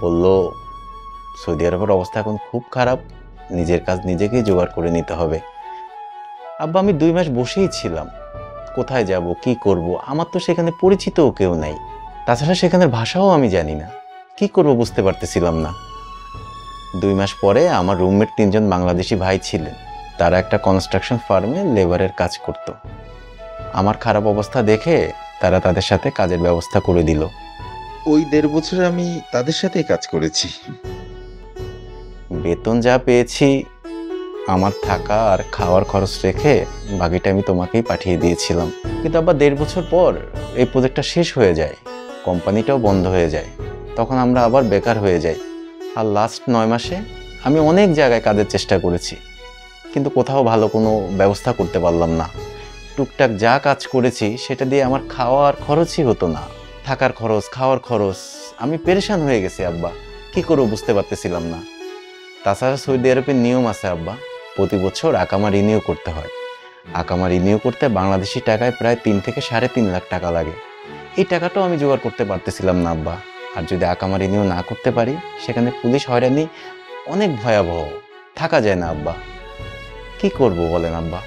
বলল সৌদি আরবের অবস্থা এখন খুব খারাপ, নিজের কাজ নিজেকেই জোগাড় করে নিতে হবে। আব্বা, আমি 2 মাস বসেই ছিলাম, কোথায় যাব, কি করব? আমার তো সেখানে পরিচিতও কেউ নাই, তাছাড়া সেখানের ভাষাও আমি জানি না, কি করব বুঝতে পারতেছিলাম না। 2 মাস পরে আমার রুমমেট 3 জন বাংলাদেশি ভাই ছিলেন, তারা একটা কনস্ট্রাকশন ফার্মে লেবারের কাজ করত। আমার খারাপ অবস্থা দেখে তারা তাদের সাথে কাজের ব্যবস্থা করে দিল। ওই 1.5 বছর আমি তাদের সাথেই কাজ করেছি। বেতন যা পেয়েছি আমার থাকা আর খাওয়ার খরচ রেখে বাকিটা আমি তোমাকেই পাঠিয়ে দিয়েছিলাম। কিন্তু আবার 1.5 বছর পর এই প্রজেক্টটা শেষ হয়ে যায়, কোম্পানিটাও বন্ধ হয়ে যায়, তখন আমরা আবার বেকার হয়ে যাই। আর লাস্ট 9 মাসে আমি অনেক জায়গায় কাজের চেষ্টা করেছি, কিন্তু কোথাও ভালো কোনো ব্যবস্থা করতে পারলাম না। টুকটাক যা কাজ করেছি সেটা দিয়ে আমার খাওয়ার খরচই হতো না, থাকার খরচ, খাওয়ার খরচ। আমি পেরেশান হয়ে গেছি আব্বা, কি করবো বুঝতে পারতেছিলাম না। তাছাড়া সৌদি আরবের নিয়ম আছে আব্বা, প্রতি বছর আকামা রিনিউ করতে হয়। আকামা রিনিউ করতে বাংলাদেশি টাকায় প্রায় 3 থেকে 3.5 লাখ টাকা লাগে। এই টাকাটাও আমি জোগাড় করতে পারতেছিলাম না আব্বা। আর যদি আকামা রিনিউ না করতে পারি, সেখানে পুলিশ হয়রানি অনেক ভয়াবহ, থাকা যায় না আব্বা। কি করব বলেন আব্বা?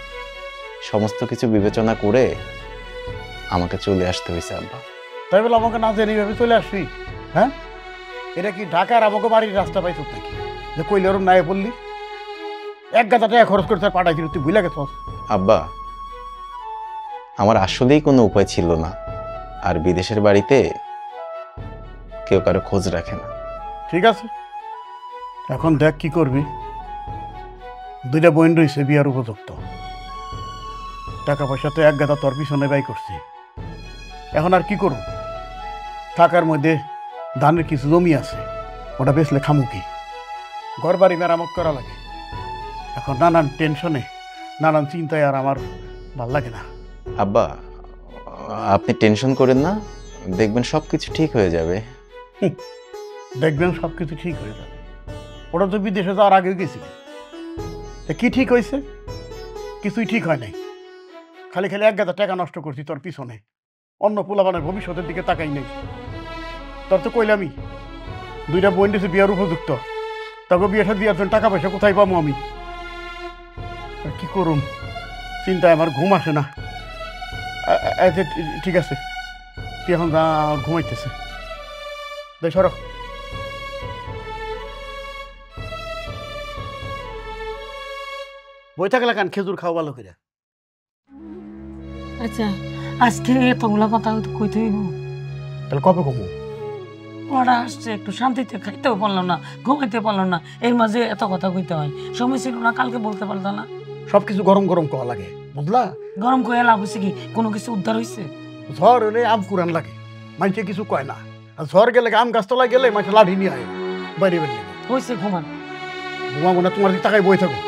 সমস্ত কিছু বিবেচনা করে আমাকে চলে আসতে হয়েছে আব্বা। তাই বলে আমাকে না জেনে এইভাবে চলে আসবি? হ্যাঁ, এটা কি ঢাকার আমাকে বাড়ির রাস্তা পাইছ নাকি যে কইলে ওরম নাই বললি? 1,000 টাকা খরচ করতে পাঠাইছিল, তুই ভুলে গেছস? আব্বা, আমার আসলেই কোনো উপায় ছিল না, আর বিদেশের বাড়িতে কেউ কারো খোঁজ রাখে না। ঠিক আছে, এখন দেখ কি করবি। 2টা বোন রয়েছে বিয়ার উপযুক্ত, টাকা পয়সা তো 1,000 তোর পিছনে ব্যয় করছি। এখন আর কি করব? টাকার মধ্যে ধানের কিছু জমি আছে, ওটা বেচলে খামু কি? ঘর বাড়ি মেরামত করা লাগে। এখন নানান টেনশনে, নানান চিন্তায় আর আমার ভাল লাগে না। আব্বা, আপনি টেনশন করেন না, দেখবেন সব কিছু ঠিক হয়ে যাবে। দেখবেন সব কিছু ঠিক হয়ে যাবে? ওটা তো বিদেশে যাওয়ার আগেও গেছিলি, তা কি ঠিক হয়েছে? কিছুই ঠিক হয় নাই, খালি খালি 1,000 টাকা নষ্ট করছি তোর পিছনে, অন্য পোলাপানের ভবিষ্যতের দিকে তাকাই নেই। তোর তো কইলামই 2টা বোন দিয়েছে বিয়ার উপযুক্ত, তাকে বিয়েটা দেওয়ার জন্য টাকা পয়সা কোথায় পাবো আমি? করুন চিন্তায় আমার ঘুম আসে না। আচ্ছা ঠিক আছে, তুই এখন যা, ঘুমাইতেছে। দে সর। বই থাকলে কান খেজুর খাও ভালো করে। আচ্ছা আজকে এতগুলা কথা কইতে হইব? তাহলে কবে কমু? পড়া আসছে, একটু শান্তিতে খাইতেও পারলাম না, ঘুমাইতে পারলাম না, এর মাঝে এত কথা কইতে হয়? সময় ছিল না, কালকে বলতে পারতো না? সবকিছু গরম গরম কওয়া লাগে, বুঝলা? গরম কয়ে লাভ হয়েছে কি? কোনো কিছু উদ্ধার হয়েছে? ঝড় হলে আম কুরান লাগে, মানুষে কিছু কয় না। আর ঝড় গেলে আম গাছতলায় গেলে মানুষ লাঠি নিয়ে আয় বাইরে বের লেগে। হয়েছে, ঘুমান। ঘুমাবো না, তোমার দিকে তাকাই বই থাকো।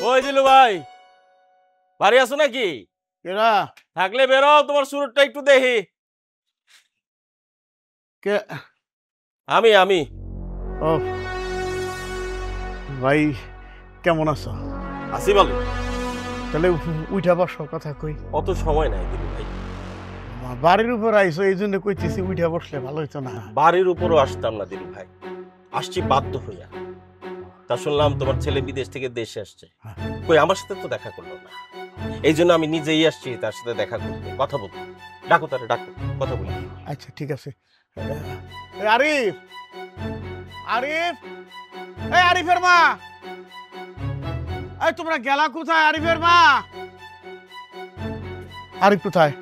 ওই দিলু ভাই, বাড়ি আছো নাকি? এরা থাকলে বেরো, তোমার সুরটটা একটু দেখি। কে? আমি আমি ও ভাই, কেমন আছো? আসি ভালো। তাহলে উঠা বসো, কথা কই। অত সময় নাই দিলু ভাই। বাড়ির উপর আইসো, এই জন্য কইতেছি উঠা বসলে ভালো হইতো না? বাড়ির উপরও আসতাম না দিলু ভাই, আসছি বাধ্য হইয়া। তা শুনলাম তোমার ছেলে বিদেশ থেকে দেশে আসছে, কই আমার সাথে তো দেখা করলো না। এই জন্য আমি নিজেই আসছি তার সাথে দেখা করতে, কথা বলতে। ডাকো তারে, ডাকো, কথা বলি। আচ্ছা ঠিক আছে। আরিফ, আরিফ, এই আরিফের মা, এই তোমরা গেলা কোথায়? আরিফের মা, আরিফ কোথায়?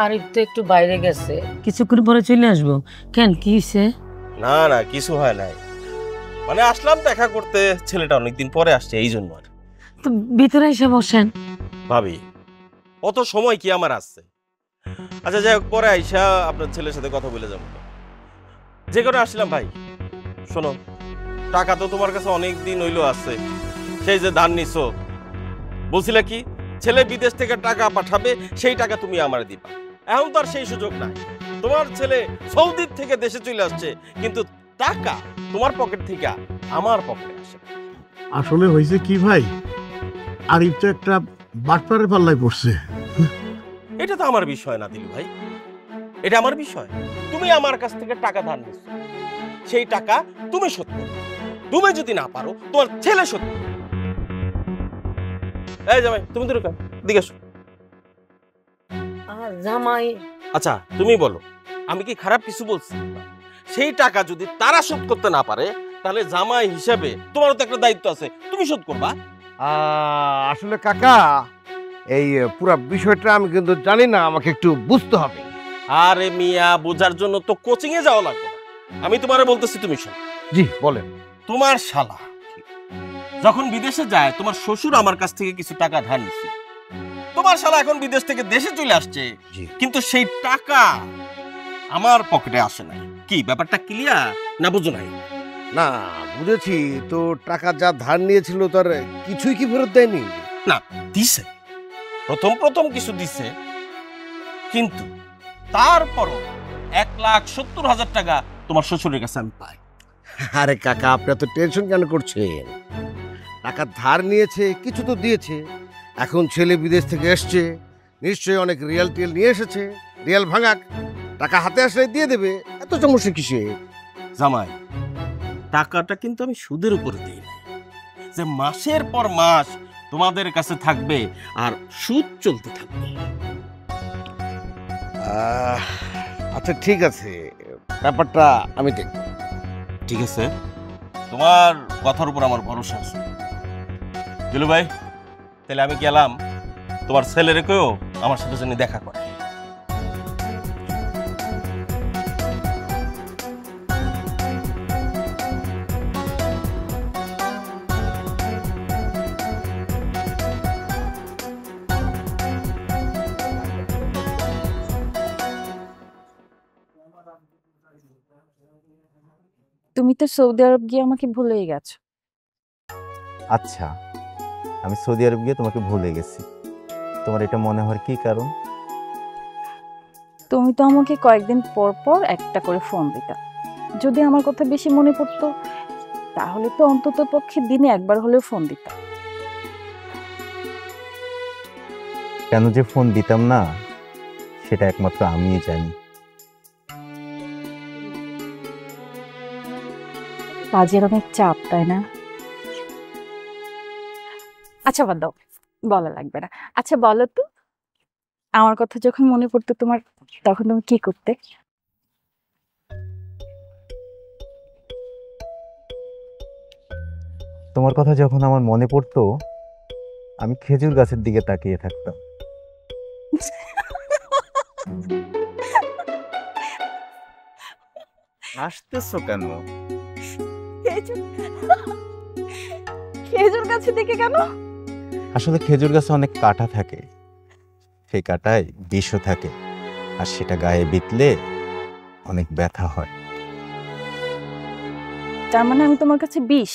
আরিফ তো একটু বাইরে গেছে, কিছুক্ষণ পরে চলে আসবো। কেন, কি হয়েছে? না না, কিছু হয় নাই, মানে আসলাম দেখা করতে, ছেলেটা অনেকদিন পরে আসছে এই জন্য। আর তো ভিতরে এসে বসেন। ভাবি, অত সময় কি আমার আসছে? আচ্ছা যাই হোক, পরে আইসা আপনার ছেলের সাথে কথা বলে যাবো। যে করে আসলাম ভাই, শোনো, টাকা তো তোমার কাছে অনেক দিন হইলো আছে, সেই যে ধান নিছো, বলছিলে কি ছেলে বিদেশ থেকে টাকা পাঠাবে, সেই টাকা তুমি আমার দিবা। এখন তো আর সেই সুযোগ নাই। তোমার ছেলে সৌদির থেকে দেশে চলে আসছে, কিন্তু টাকা তোমার পকেট থেকে আমার পকেটে আসে। আসলে হয়েছে কি ভাই, আরিফ তো একটা বাটপারের পাল্লায় পড়ছে। এটা তো আমার বিষয় না দিলু ভাই, এটা আমার বিষয়। তুমি আমার কাছ থেকে টাকা ধার নিচ্ছ, সেই টাকা তুমি শোধ করো। তুমি যদি না পারো, তোমার ছেলে শোধ করো। এই জামাই, তুমি তো দিকে আসো। জামাই, আচ্ছা তুমি বলো, আমি কি খারাপ কিছু বলছি? সেই টাকা যদি তারা শোধ করতে না পারে, তাহলে জামাই হিসেবে তোমারও তো একটা দায়িত্ব আছে, তুমি শোধ করবা। আসলে কাকা, এই পুরা বিষয়টা আমি কিন্তু জানি না, আমাকে একটু বুঝতে হবে। আরে মিয়া, বোঝার জন্য তো কোচিং এ যাওয়া লাগবে না, আমি তোমারে বলতেছি, তুমি শোনো। জি বলেন। তোমার শালা যখন বিদেশে যায়, তোমার শ্বশুর আমার কাছ থেকে কিছু টাকা ধার নিচ্ছে। তোমার শালা এখন বিদেশ থেকে দেশে চলে আসছে, কিন্তু সেই টাকা আমার পকেটে আসে নাই। কি ব্যাপারটা ক্লিয়ার না? বুঝো নাই? না বুঝেছি তো, টাকা যা ধার নিয়েছিল তার কিছুই কি ফেরত দেয়নি? না, দিছে, প্রথম প্রথম কিছু দিছে, কিন্তু তারপরও 1,70,000 টাকা তোমার শ্বশুরের কাছে আমি পাই। আরে কাকা, আপনি তো টেনশন কেন করছেন? টাকা ধার নিয়েছে, কিছু তো দিয়েছে। এখন ছেলে বিদেশ থেকে এসছে, নিশ্চয়ই অনেক রিয়াল টিয়াল নিয়ে এসেছে। রিয়াল ভাঙাক, টাকা হাতে আসলে দিয়ে দেবে, এত সমস্যা কিসে? জামাই, টাকাটা কিন্তু আমি সুদের উপরে দিই না, যে মাসের পর মাস তোমাদের কাছে থাকবে আর সুদ চলতে থাকবে। আচ্ছা ঠিক আছে, ব্যাপারটা আমি দেখব। ঠিক আছে, তোমার কথার উপর আমার ভরসা আছে। দিলু ভাই, তাহলে আমি গেলাম, তোমার ছেলেরেকেও আমার সাথে যেন দেখা করে। তুমি তো সৌদি আরব গিয়ে আমাকে ভুলেই গেছো। আচ্ছা, আমি সৌদি আরব গিয়ে তোমাকে ভুলে গেছি, তোমার এটা মনে হওয়ার কি কারণ? তুমি তো আমাকে কয়েকদিন পর পর একটা করে ফোন দিতা। যদি আমার কথা বেশি মনে পড়তো, তাহলে তো অন্তত পক্ষে দিনে একবার হলেও ফোন দিতা। কেন যে ফোন দিতাম না, সেটা একমাত্র আমিই জানি। কাজের অনেক চাপ, তাই না? আচ্ছা বাদ দাও, বলা লাগবে না। আচ্ছা বলো তো, আমার কথা যখন মনে পড়তো তোমার, তখন তুমি কি করতে? তোমার কথা যখন আমার মনে পড়তো, আমি খেজুর গাছের দিকে তাকিয়ে থাকতাম। হাসতেছো কেন? খেজুর গাছের দিকে কেন? আসলে খেজুর গাছে অনেক কাঁটা থাকে, সেই কাঁটায় বিষও থাকে, আর সেটা গায়ে বিঁধলে অনেক ব্যথা হয়। তার মানে আমি তোমার কাছে বিষ?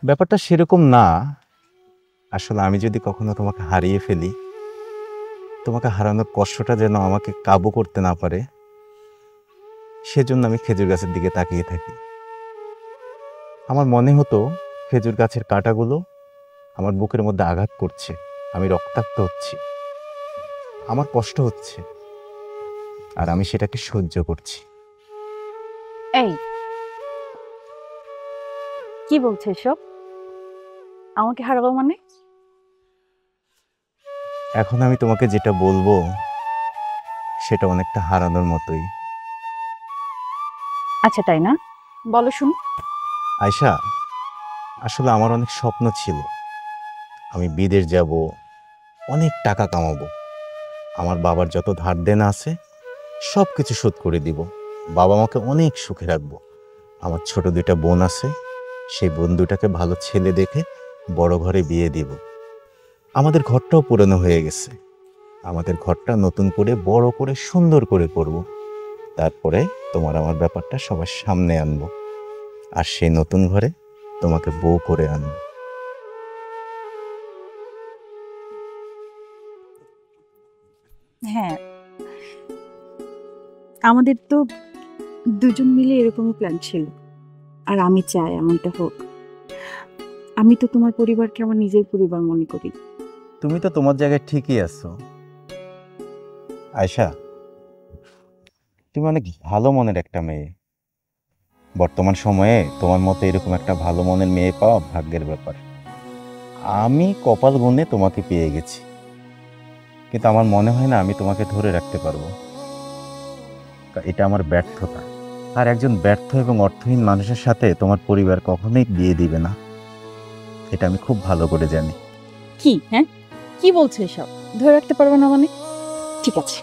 ব্যাপারটা সেরকম না। আসলে আমি যদি কখনো তোমাকে হারিয়ে ফেলি, তোমাকে হারানোর কষ্টটা যেন আমাকে কাবু করতে না পারে, সেজন্য আমি খেজুর গাছের দিকে তাকিয়ে থাকি। আমার মনে হতো খেজুর গাছের কাঁটাগুলো আমার বুকের মধ্যে আঘাত করছে, আমি রক্তাক্ত হচ্ছি, আমার কষ্ট হচ্ছে, আর আমি সেটাকে সহ্য করছি। এই কি বলছো এসব? আমাকে হারাবো মানে? এখন আমি তোমাকে যেটা বলবো সেটা অনেকটা হারানোর মতোই। আচ্ছা তাই না, বলো শুনি। আয়শা, আসলে আমার অনেক স্বপ্ন ছিল। আমি বিদেশ যাব, অনেক টাকা কামাবো, আমার বাবার যত ধার দেনা আছে সব কিছু শোধ করে দিব, বাবা মাকে অনেক সুখে রাখবো। আমার ছোট দুইটা বোন আছে, সেই বোন দুটাকে ভালো ছেলে দেখে বড় ঘরে বিয়ে দিব। আমাদের ঘরটাও পুরনো হয়ে গেছে, আমাদের ঘরটা নতুন করে বড় করে সুন্দর করে করব। তারপরে তোমার আমার ব্যাপারটা সবার সামনে আনবো, আর সেই নতুন ঘরে তোমাকে বউ করে আনবো। হ্যাঁ, আমাদের তো দুজন মিলে এরকমই প্ল্যান ছিল, আর আমি চাই এমনটা হোক। আমি তো তোমার পরিবারকে আমার নিজের পরিবার মনে করি। তুমি তো তোমার জায়গায় ঠিকই আছো আয়শা, তুমি অনেক ভালো মনের একটা মেয়ে। বর্তমান সময়ে তোমার মতো এরকম একটা ভালো মনের মেয়ে পাওয়া ভাগ্যের ব্যাপার। আমি কপাল গুণে তোমাকে পেয়ে গেছি, কিন্তু আমার মনে হয় না আমি তোমাকে ধরে রাখতে পারবো। এটা আমার ব্যর্থতা, আর একজন ব্যর্থ এবং অর্থহীন মানুষের সাথে তোমার পরিবার কখনোই বিয়ে দিবে না, এটা আমি খুব ভালো করে জানি। কি হ্যাঁ, কি বলছো এসব? ধরে রাখতে পারবো না মানে? ঠিক আছে,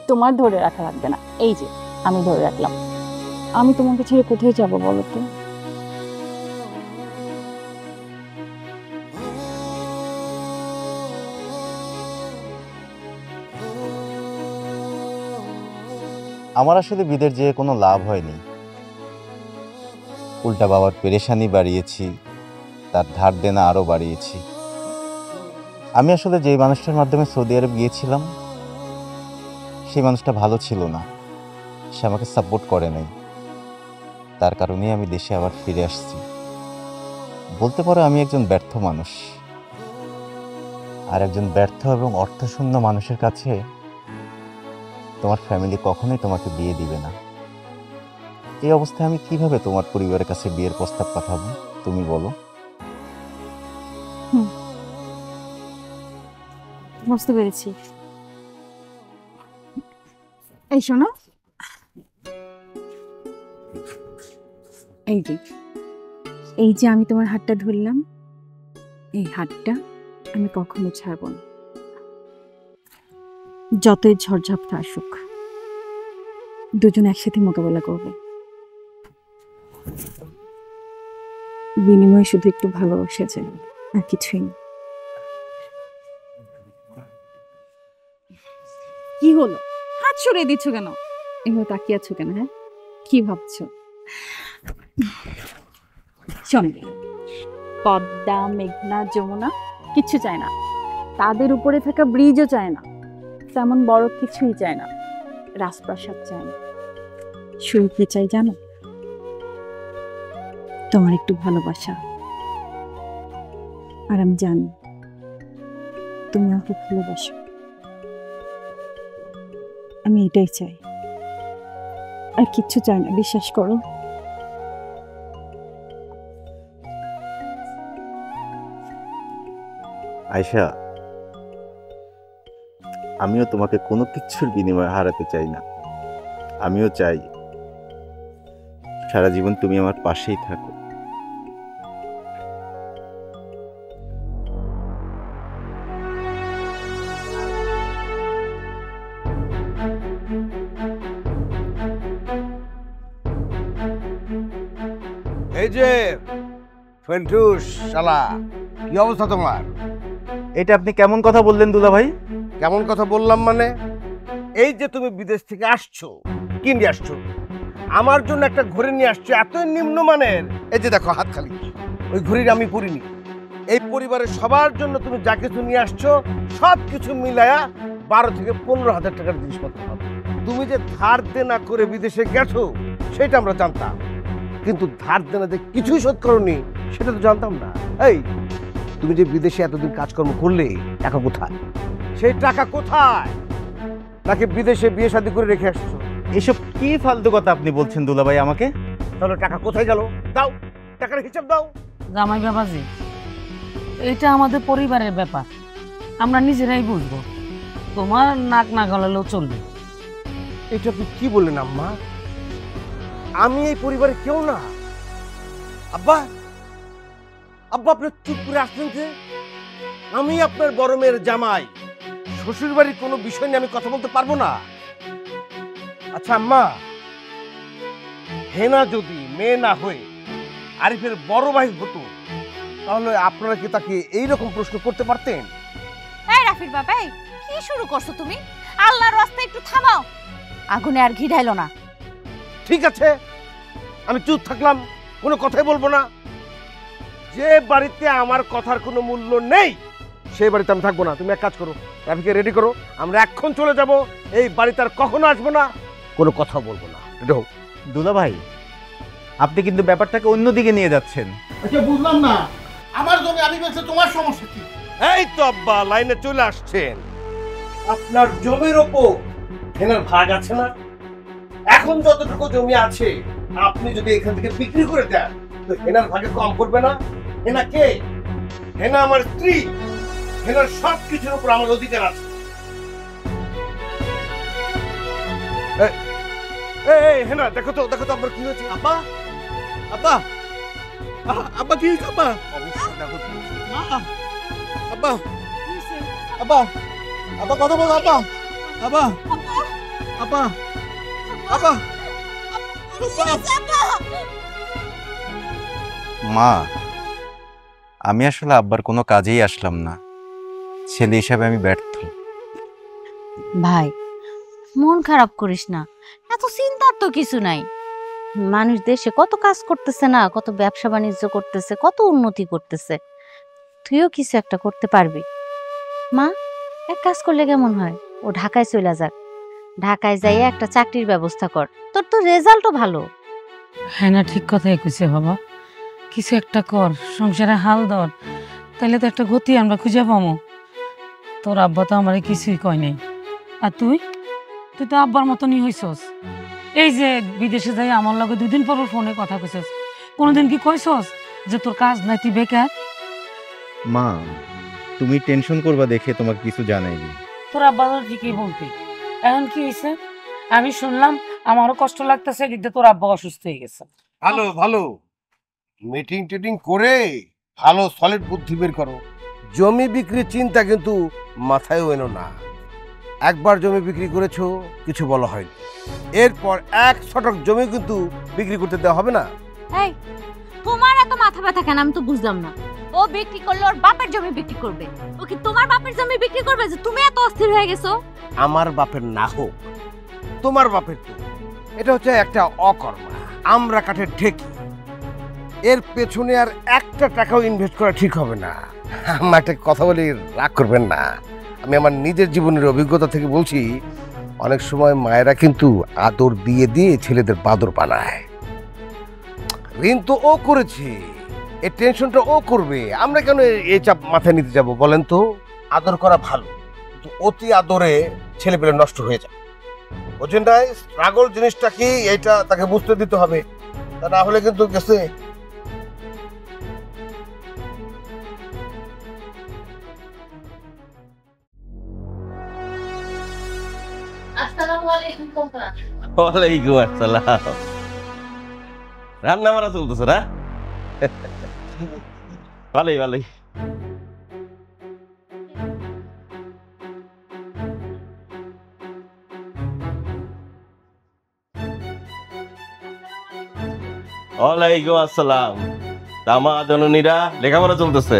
তোমার ধরে রাখা লাগবে না, এই যে আমি ধরে রাখলাম। আমি তোমাকে ছেড়ে কোথায় যাবো বলো তো? আমার আসলে বিদেশ যেয়ে কোনো লাভ হয়নি, উল্টা বাবার পেরেশানি বাড়িয়েছি, তার ধার দেনা আরও বাড়িয়েছি। আমি আসলে যেই মানুষটার মাধ্যমে সৌদি আরব গিয়েছিলাম, সেই মানুষটা ভালো ছিল না, সে আমাকে সাপোর্ট করে নাই, তার কারণেই আমি দেশে আবার ফিরে আসছি। বলতে পারো আমি একজন ব্যর্থ মানুষ, আর একজন ব্যর্থ এবং অর্থশূন্য মানুষের কাছে তোমার ফ্যামিলি কখনোই তোমাকে বিয়ে দিবে না। এই অবস্থায় আমি কিভাবে তোমার পরিবারের কাছে বিয়ের প্রস্তাব পাঠাবো তুমি বলো? বুঝতে পেরেছি। এই শোনো, এই যে আমি তোমার হাতটা ধরলাম, এই হাতটা আমি কখনো ছাড়ব না। যতই ঝড়ঝাপটা আসুক, দুজন একসাথে মোকাবেলা করবে। বিনিময়ে শুধু একটু ভালোবাসা চাই, আর কিছুই না। কি হলো, হাত সরিয়ে দিচ্ছ কেন? এভাবে তাকিয়ে আছো কেন? হ্যাঁ, কি ভাবছো? শোন, পদ্মা, মেঘনা, যমুনা কিচ্ছু চায় না, তাদের উপরে থাকা ব্রিজও চায় না, তেমন বড় কিছুই চায় না, রাজপ্রাসাদ চায় না। শুধু কি চাই জানো? তোমার একটু ভালোবাসা। আর আমি জানি তুমি আমাকে ভালোবাসো, আমি এটাই চাই, আর কিচ্ছু চাই না, বিশ্বাস করো। আয়শা, আমিও তোমাকে কোনো কিছুর বিনিময়ে হারাতে চাই না। আমিও চাই সারা জীবন তুমি আমার পাশেই থাকো। এই যে ফেন্টুস শালা, কি অবস্থা তোমার? এটা আপনি কেমন কথা বললেন দুলা ভাই? কেমন কথা বললাম মানে, এই যে তুমি বিদেশ থেকে আসছো, কি নিয়ে আসছো? আমার জন্য একটা ঘড়ি নিয়ে আসছো এত নিম্নমানের। এই যে দেখো হাত খালি, ওই ঘড়ির আমি পরিনি। এই পরিবারের সবার জন্য তুমি যা কিছু নিয়ে আসছো সব কিছু মিলায়া 12 থেকে 15,000 টাকার জিনিসপত্র হবে। তুমি যে ধার দেনা করে বিদেশে গেছো সেটা আমরা জানতাম, কিন্তু ধার দেনা যে কিছুই শোধ করনি সেটা তো জানতাম না। এই তুমি যে বিদেশে এতদিন কাজকর্ম করলে, টাকা কোথায়? সেই টাকা কোথায়? নাকি বিদেশে বিয়ে শাদী করে রেখে আসছো? এসব কি ফালতু কথা আপনি বলছেন দুলা ভাই আমাকে? তাহলে টাকা কোথায় গেল? দাও, টাকার হিসাব দাও। জামাই বাবাজি, এটা আমাদের পরিবারের ব্যাপার, আমরা নিজেরাই বুঝবো। তোমার নাক না গলালেও চলবে। এটা আপনি কি বললেন আম্মা? আমি এই পরিবারে কেউ না। আব্বা, আব্বা আপনি চুপ করে আসলেন যে? আমি আপনার বড় মেয়ের জামাই, শ্বশুর বাড়ির কোনো বিষয় নিয়ে আমি কথা বলতে পারবো না? আচ্ছা আম্মা, হেনা যদি মেয়ে না হয়ে আরিফের বড় ভাই হতো তাহলে আপনারা কি তাকে এইরকম প্রশ্ন করতে পারতেন? এই রাফির বাবা, কি শুরু করছো তুমি? আল্লাহর রাস্তায় একটু থামাও, আগুনে আর ঘি ঢাইলো না। ঠিক আছে, আমি চুপ থাকলাম, কোনো কথাই বলবো না। যে বাড়িতে আমার কথার কোনো মূল্য নেই সেই বাড়িতে আমি থাকবো না। তুমি এক কাজ করো, রাফিকে রেডি করো, আমরা এখন চলে যাব। এই বাড়িতে আর কখনো আসবো না, কোনো কথা বলবো না। রেডি হও। দুলা ভাই, আপনি কিন্তু ব্যাপারটাকে অন্যদিকে নিয়ে যাচ্ছেন। আচ্ছা বুঝলাম না, আমার জমি আমি বলছি, তোমার সমস্যা কি? এই তো আব্বা লাইনে চলে আসছেন। আপনার জমির ওপর হেনার ভাগ আছে না? এখন যতটুকু জমি আছে আপনি যদি এখান থেকে বিক্রি করে দেন তো হেনার ভাগে কম করবে না? হেনা কে? হেনা আমার স্ত্রী। হেনার সব কিছুর উপর আমার অধিকার আছে। এই হেনা, দেখো তো আপনার কি হয়েছে? আব্বা, আব্বা, আব্বা কি হয়েছে? আব্বা, অবশ্যই দেখো তো। আব্বা, আব্বা, আব্বা কথা বলো। আব্বা, আব্বা, আব্বা, আব্বা, মা, আমি আসলে আব্বার কোনো কাজেই আসলাম না। ছেলে হিসাবে আমি ব্যর্থ। ভাই, মন খারাপ করিস না, এত চিন্তার তো কিছু নাই। মানুষ দেশে কত কাজ করতেছে না, কত ব্যবসা বাণিজ্য করতেছে, কত উন্নতি করতেছে। তুইও কিছু একটা করতে পারবি। মা, এক কাজ করলে কেমন হয়? ও ঢাকায় চলে যাক, ঢাকায় যাইয়া একটা চাকরির ব্যবস্থা কর, তোর তো রেজাল্টও ভালো। হ্যাঁ না, ঠিক কথাই কইছে বাবা। কিছু একটা কর, সংসারে হাল ধর, তাহলে তো একটা গতি আমরা খুঁজে পাবো। তোর আব্বা তো আমার কিছুই কয় নাই। আর তুই তো আব্বার মতনই হইছস। এই যে বিদেশে যাই আমার লগে 2 দিন পর ফোনে কথা কইছস, কোনোদিন কি কইছস যে তোর কাজ নাই তুই বেকার? মা, তুমি টেনশন করবা দেখে তোমাকে কিছু জানাইনি। তোর আব্বা তো ঠিকই বলতি। এখন কি হয়েছে? আমি শুনলাম আমারও কষ্ট লাগতেছে, এদিকে তোর আব্বা অসুস্থ হয়ে গেছে। ভালো ভালো, মিটিং টিটিং করে ভালো সলিড বুদ্ধি বের করো। জমি বিক্রির চিন্তা কিন্তু মাথায় এনো না। একবার জমি বিক্রি করেছো, কিছু বলা হয়নি, এরপর 1 শতক জমি কিন্তু বিক্রি করতে দেওয়া হবে না। এই, তোমার এত মাথা ব্যথা কেন আমি তো বুঝলাম না। ও বিক্রি করলে ওর বাপের জমি বিক্রি করবে, ও কি তোমার বাপের জমি বিক্রি করবে যে তুমি এত অস্থির হয়ে গেছো? আমার বাপের না হোক, তোমার বাপের তো। এটা হচ্ছে একটা অকর্মা, আমরা কাঠের ঠেকি। এর পেছনে আর একটা টাকাও ইনভেস্ট করা ঠিক হবে না। আমার একটা কথা বলি, রাগ করবেন না, আমি আমার নিজের জীবনের অভিজ্ঞতা থেকে বলছি। অনেক সময় মায়েরা কিন্তু আদর দিয়ে দিয়ে ছেলেদের বাদর বানায়। ঋণ তো ও করেছে, এই টেনশনটা ও করবে, আমরা কেন এই চাপ মাথায় নিতে যাব বলেন তো? আদর করা ভালো, কিন্তু অতি আদরে ছেলেপেলে নষ্ট হয়ে যায়। বোঝেন না স্ট্রাগল জিনিসটা কি, এটা তাকে বুঝতে দিতে হবে, তা না হলে কিন্তু গেছে। আসসালামু আলাইকুম কাকা। ওয়ালাইকুম আসসালাম। রান্না বান্না চলতেছে না? ভালোই ভালোই। ওয়ালাইকুম আসসালাম। তামা জননীরা লেখাপড়া চলতেছে?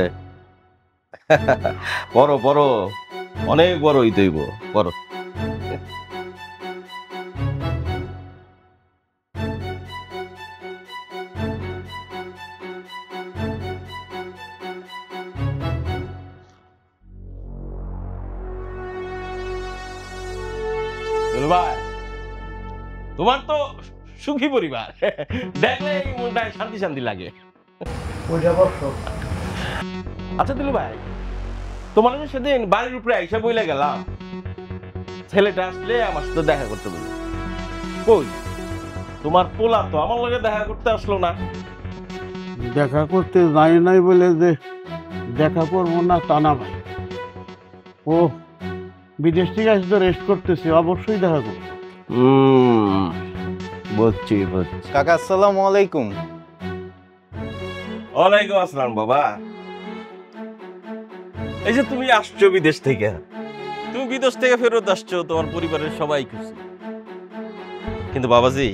পড়ো পড়ো, অনেক বড় হইতে হইব, পড়ো। ভাই, তোমার তো সুখী পরিবার, দেখলে মনটায় শান্তি শান্তি লাগে। আচ্ছা দিলু ভাই, তোমার সেদিন বাড়ির উপরে আইসা বইলে গেলাম, ছেলেটা আসলে আমার সাথে দেখা করতে বলল। কই তোমার পোলা তো আমার লগে দেখা করতে আসলো না। দেখা করতে যাই নাই বলে যে দেখা করবো না তা না ভাই, ও বিদেশ থেকে আসতে রেস্ট করতেছে, অবশ্যই দেখা করবো। বুঝছি বুঝছি। কাকা আসসালামু আলাইকুম। ওয়ালাইকুম আসসালাম বাবা। এই যে তুমি আসছো বিদেশ থেকে, তুমি বিদেশ থেকে ফেরত আসছো, তোমার পরিবারের সবাই খুশি, কিন্তু বাবাজি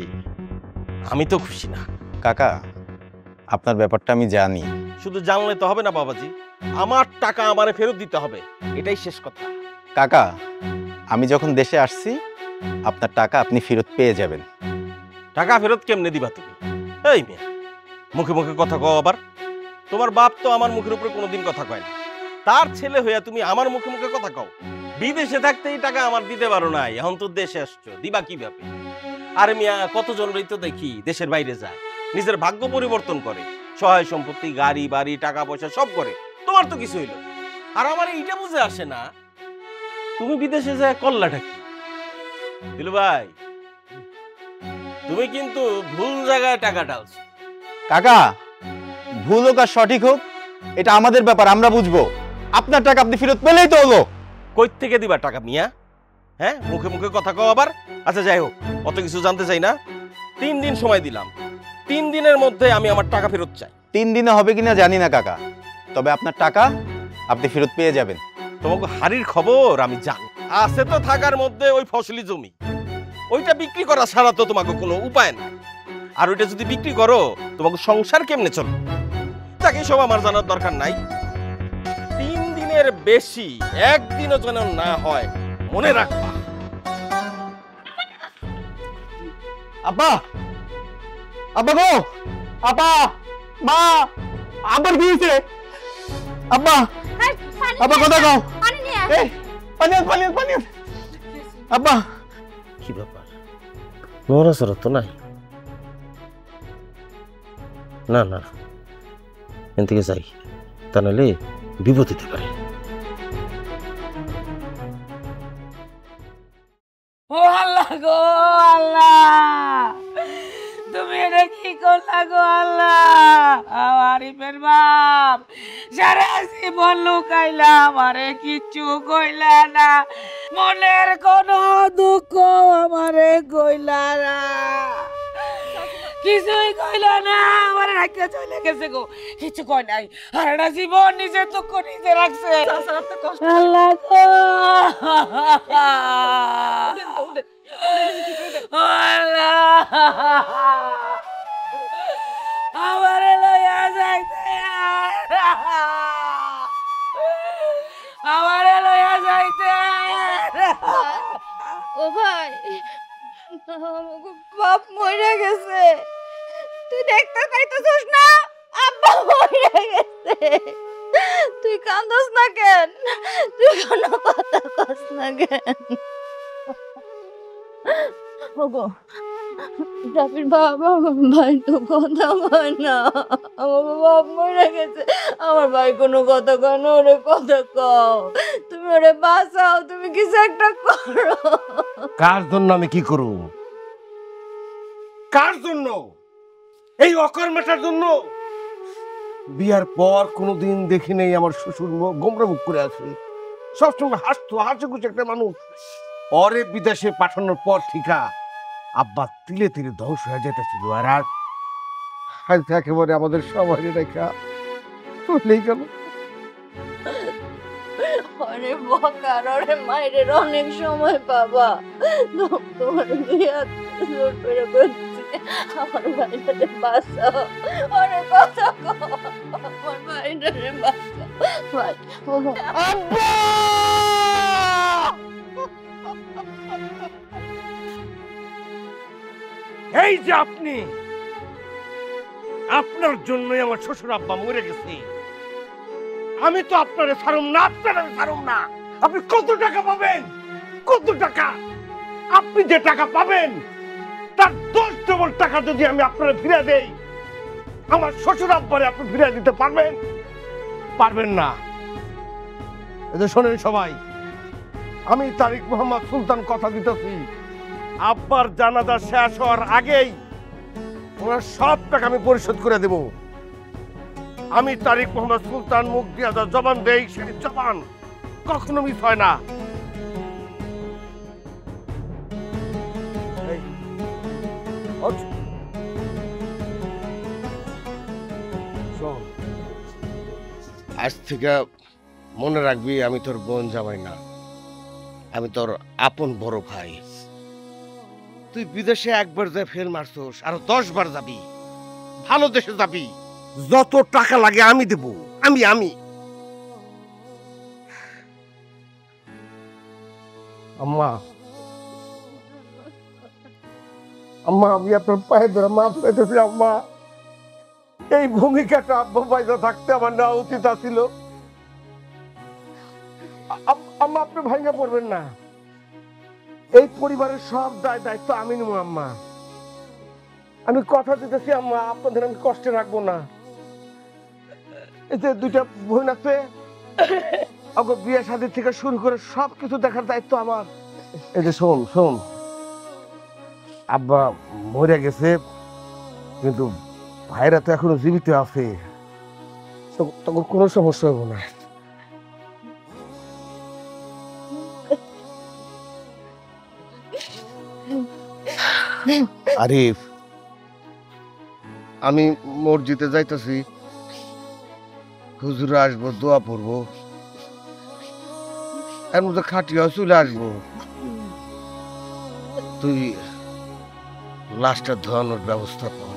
আমি তো খুশি না। কাকা আপনার ব্যাপারটা আমি জানি। শুধু জানলে তো হবে না বাবাজি, আমার টাকা আমারে ফেরত দিতে হবে, এটাই শেষ কথা। কাকা আমি যখন দেশে আসছি আপনার টাকা আপনি ফেরত পেয়ে যাবেন। টাকা ফেরত কেমনে দিবা তুমি? এই মেয়ে, মুখে মুখে কথা কও আবার। তোমার বাপ তো আমার মুখের উপরে কোনোদিন কথা কয় না, তার ছেলে হইয়া তুমি আমার মুখে মুখে কথা কও। বিদেশে থাকতে এই টাকা আমার দিতে পারো নাই, এখন তো দেশে আসছো, দিবা কিভাবে? আরে মিয়া, কতজনই তো দেখি দেশের বাইরে যায়, নিজের ভাগ্য পরিবর্তন করে, সহায় সম্পত্তি, গাড়ি বাড়ি, টাকা পয়সা সব করে। তোমার তো কিছু হইল, আর আমার এইটা বুঝে আসে না তুমি বিদেশে যায় করলাটা কি? দিলু ভাই, তুমি কিন্তু ভুল জায়গায় টাকা ঢালছো। কাকা ভুল হোক আর সঠিক হোক এটা আমাদের ব্যাপার, আমরা বুঝবো। আপনার টাকা আপনি ফেরত পেলেই তো হলো। কই থেকে দিবা টাকা মিয়া? হ্যাঁ, মুখে মুখে কথা কও আবার। আচ্ছা যাই হোক, অত কিছু জানতে চাই না। 3 দিন সময় দিলাম, 3 দিনের মধ্যে আমি আমার টাকা ফেরত চাই। 3 দিনে হবে কিনা জানি না কাকা, তবে আপনার টাকা আপনি ফেরত পেয়ে যাবেন। তোমাকে হাড়ির খবর আমি জানি। আছে তো থাকার মধ্যে ওই ফসলি জমি, ওইটা বিক্রি করা ছাড়া তো তোমাকে কোনো উপায় নাই। আর ওইটা যদি বিক্রি করো, তোমাকে সংসার কেমনে চলবে তাকে সব আমার জানার দরকার নাই। 3 দিনের বেশি একদিনও যেন না হয়, মনে রাখবা। আব্বা, আব্বা গো, আব্বা, মা, আব্বার কি হয়েছে? আব্বা, আব্বা কথা কও। এই, পানি আন, পানি আন, পানি আন। আব্বা, কি ব্যাপার? নড়াচড়া তো নাই। না না, এখান থেকে যাই, তা নাহলে বিপদ হতে পারে। ও আল্লাহ গো আল্লাহ, তুমি এটা কি করলা গো আল্লাহ? আরিফের বাপ সারা জীবন লুকাইলা, আমারে কিচ্ছু কইলা না, মনের কোনো দুঃখ আমারে কইলা না, কিছুই কইলা না, আমার রাখতে চলে গেছে গো, কিছু কই নাই। আর একটা জীবন নিজে দুঃখ নিজে রাখছে। আল্লাহ গো, আমারে লইয়া যাইতে, আমারে লইয়া যাইতে। ও ভাই, বাপ মরে গেছে, তুই দেখতে পাইতেছিস না? আব্বা মরে গেছে, তুই কান্দস না কেন? তুই কোনো কথা কস না কেন? ওগো জাফির বাবা, ভাই তো কথা কয় না, আমার বাপ মরে গেছে, আমার ভাই কোনো কথা কয় না, ওরে কথা কও, তুমি ওরে বাঁচাও, তুমি কিছু একটা করো। কার জন্য আমি কি করব? কার জন্য? এই অকর্মাটার জন্য? বিয়ার পর কোনোদিন দেখি নাই আমার শ্বশুর গোমরা মুখ করে আছে, সবসময় হাসতো, হাসি খুশি একটা মানুষ। ওরে বিদেশে পাঠানোর পর থেকে আব্বা তিলে তিলে ধ্বংস হয়ে যেতেছিল, আর আজ একেবারে আমাদের সবাই রেখা চলেই গেল। আরে বকার ওরে মায়ের অনেক সময় বাবা, তোমার বিয়া জোর করে বলছি আমার ভাইটারে বাঁচাও, ওরে কথা কও, আমার ভাইটারে বাঁচাও ভাই। এই যে আপনি, আপনার জন্যই আমার শ্বশুর আব্বা মরে গেছে। আমি তো আপনারে ছাড়ুম না, আপনারে ছাড়ুম না। আপনি কত টাকা পাবেন? কত টাকা? আপনি যে টাকা পাবেন তার 10 ডবল টাকা যদি আমি আপনারে ফিরে দেই, আমার শ্বশুর আব্বারে আপনি ফিরে দিতে পারবেন? পারবেন না। এই যে শোনেন সবাই, আমি তারিক মোহাম্মদ সুলতান কথা দিতেছি, আব্বার জানাজা শেষ হওয়ার আগেই ওনার সব টাকা আমি পরিশোধ করে দেব। আমি তারিক মোহাম্মদ সুলতান মুখ দিয়া যা জবান দেই, সেই জবান কখনো মিস হয় না। এই, ওঠ। শোন, আজ থেকে মনে রাখবি আমি তোর বোন জামাই না, আমি তোর আপন বড় ভাই। তুই বিদেশে একবার যে ফেল মারছস, আরো 10 বার যাবি, ভালো দেশে যাবি, যত টাকা লাগে আমি দেব। আমি আম্মা, আম্মা, আমি আপনার পায়ে ধরে মাফ চাইতেছি আম্মা। এই ভূমিকাটা আব্বা পয়সা থাকতে আমার নেওয়া উচিত ছিল। আম্মা, আপনি ভাঙা পড়বেন না। এই পরিবারের সব দায়িত্ব আমি নেব আম্মা। আমি কথা দিতেছি আম্মা, আপনাদের আমি কষ্টে রাখবো না। এই যে 2টা বোন আছে, ওকে বিয়ে শাদী থেকে শুরু করে সবকিছু দেখার দায়িত্ব আমার। এই যে শোন, আব্বা মরে গেছে কিন্তু ভাইরা তো এখনো জীবিত আছে, তখন কোনো সমস্যা হবে না। আরিফ, আমি মসজিদে যাইতেছি, হুজুরে আসবো, দোয়া পড়বো, এর মধ্যে খাটিয়া চলে আসবো। তুই লাশটা ধোয়ানোর ব্যবস্থা কর।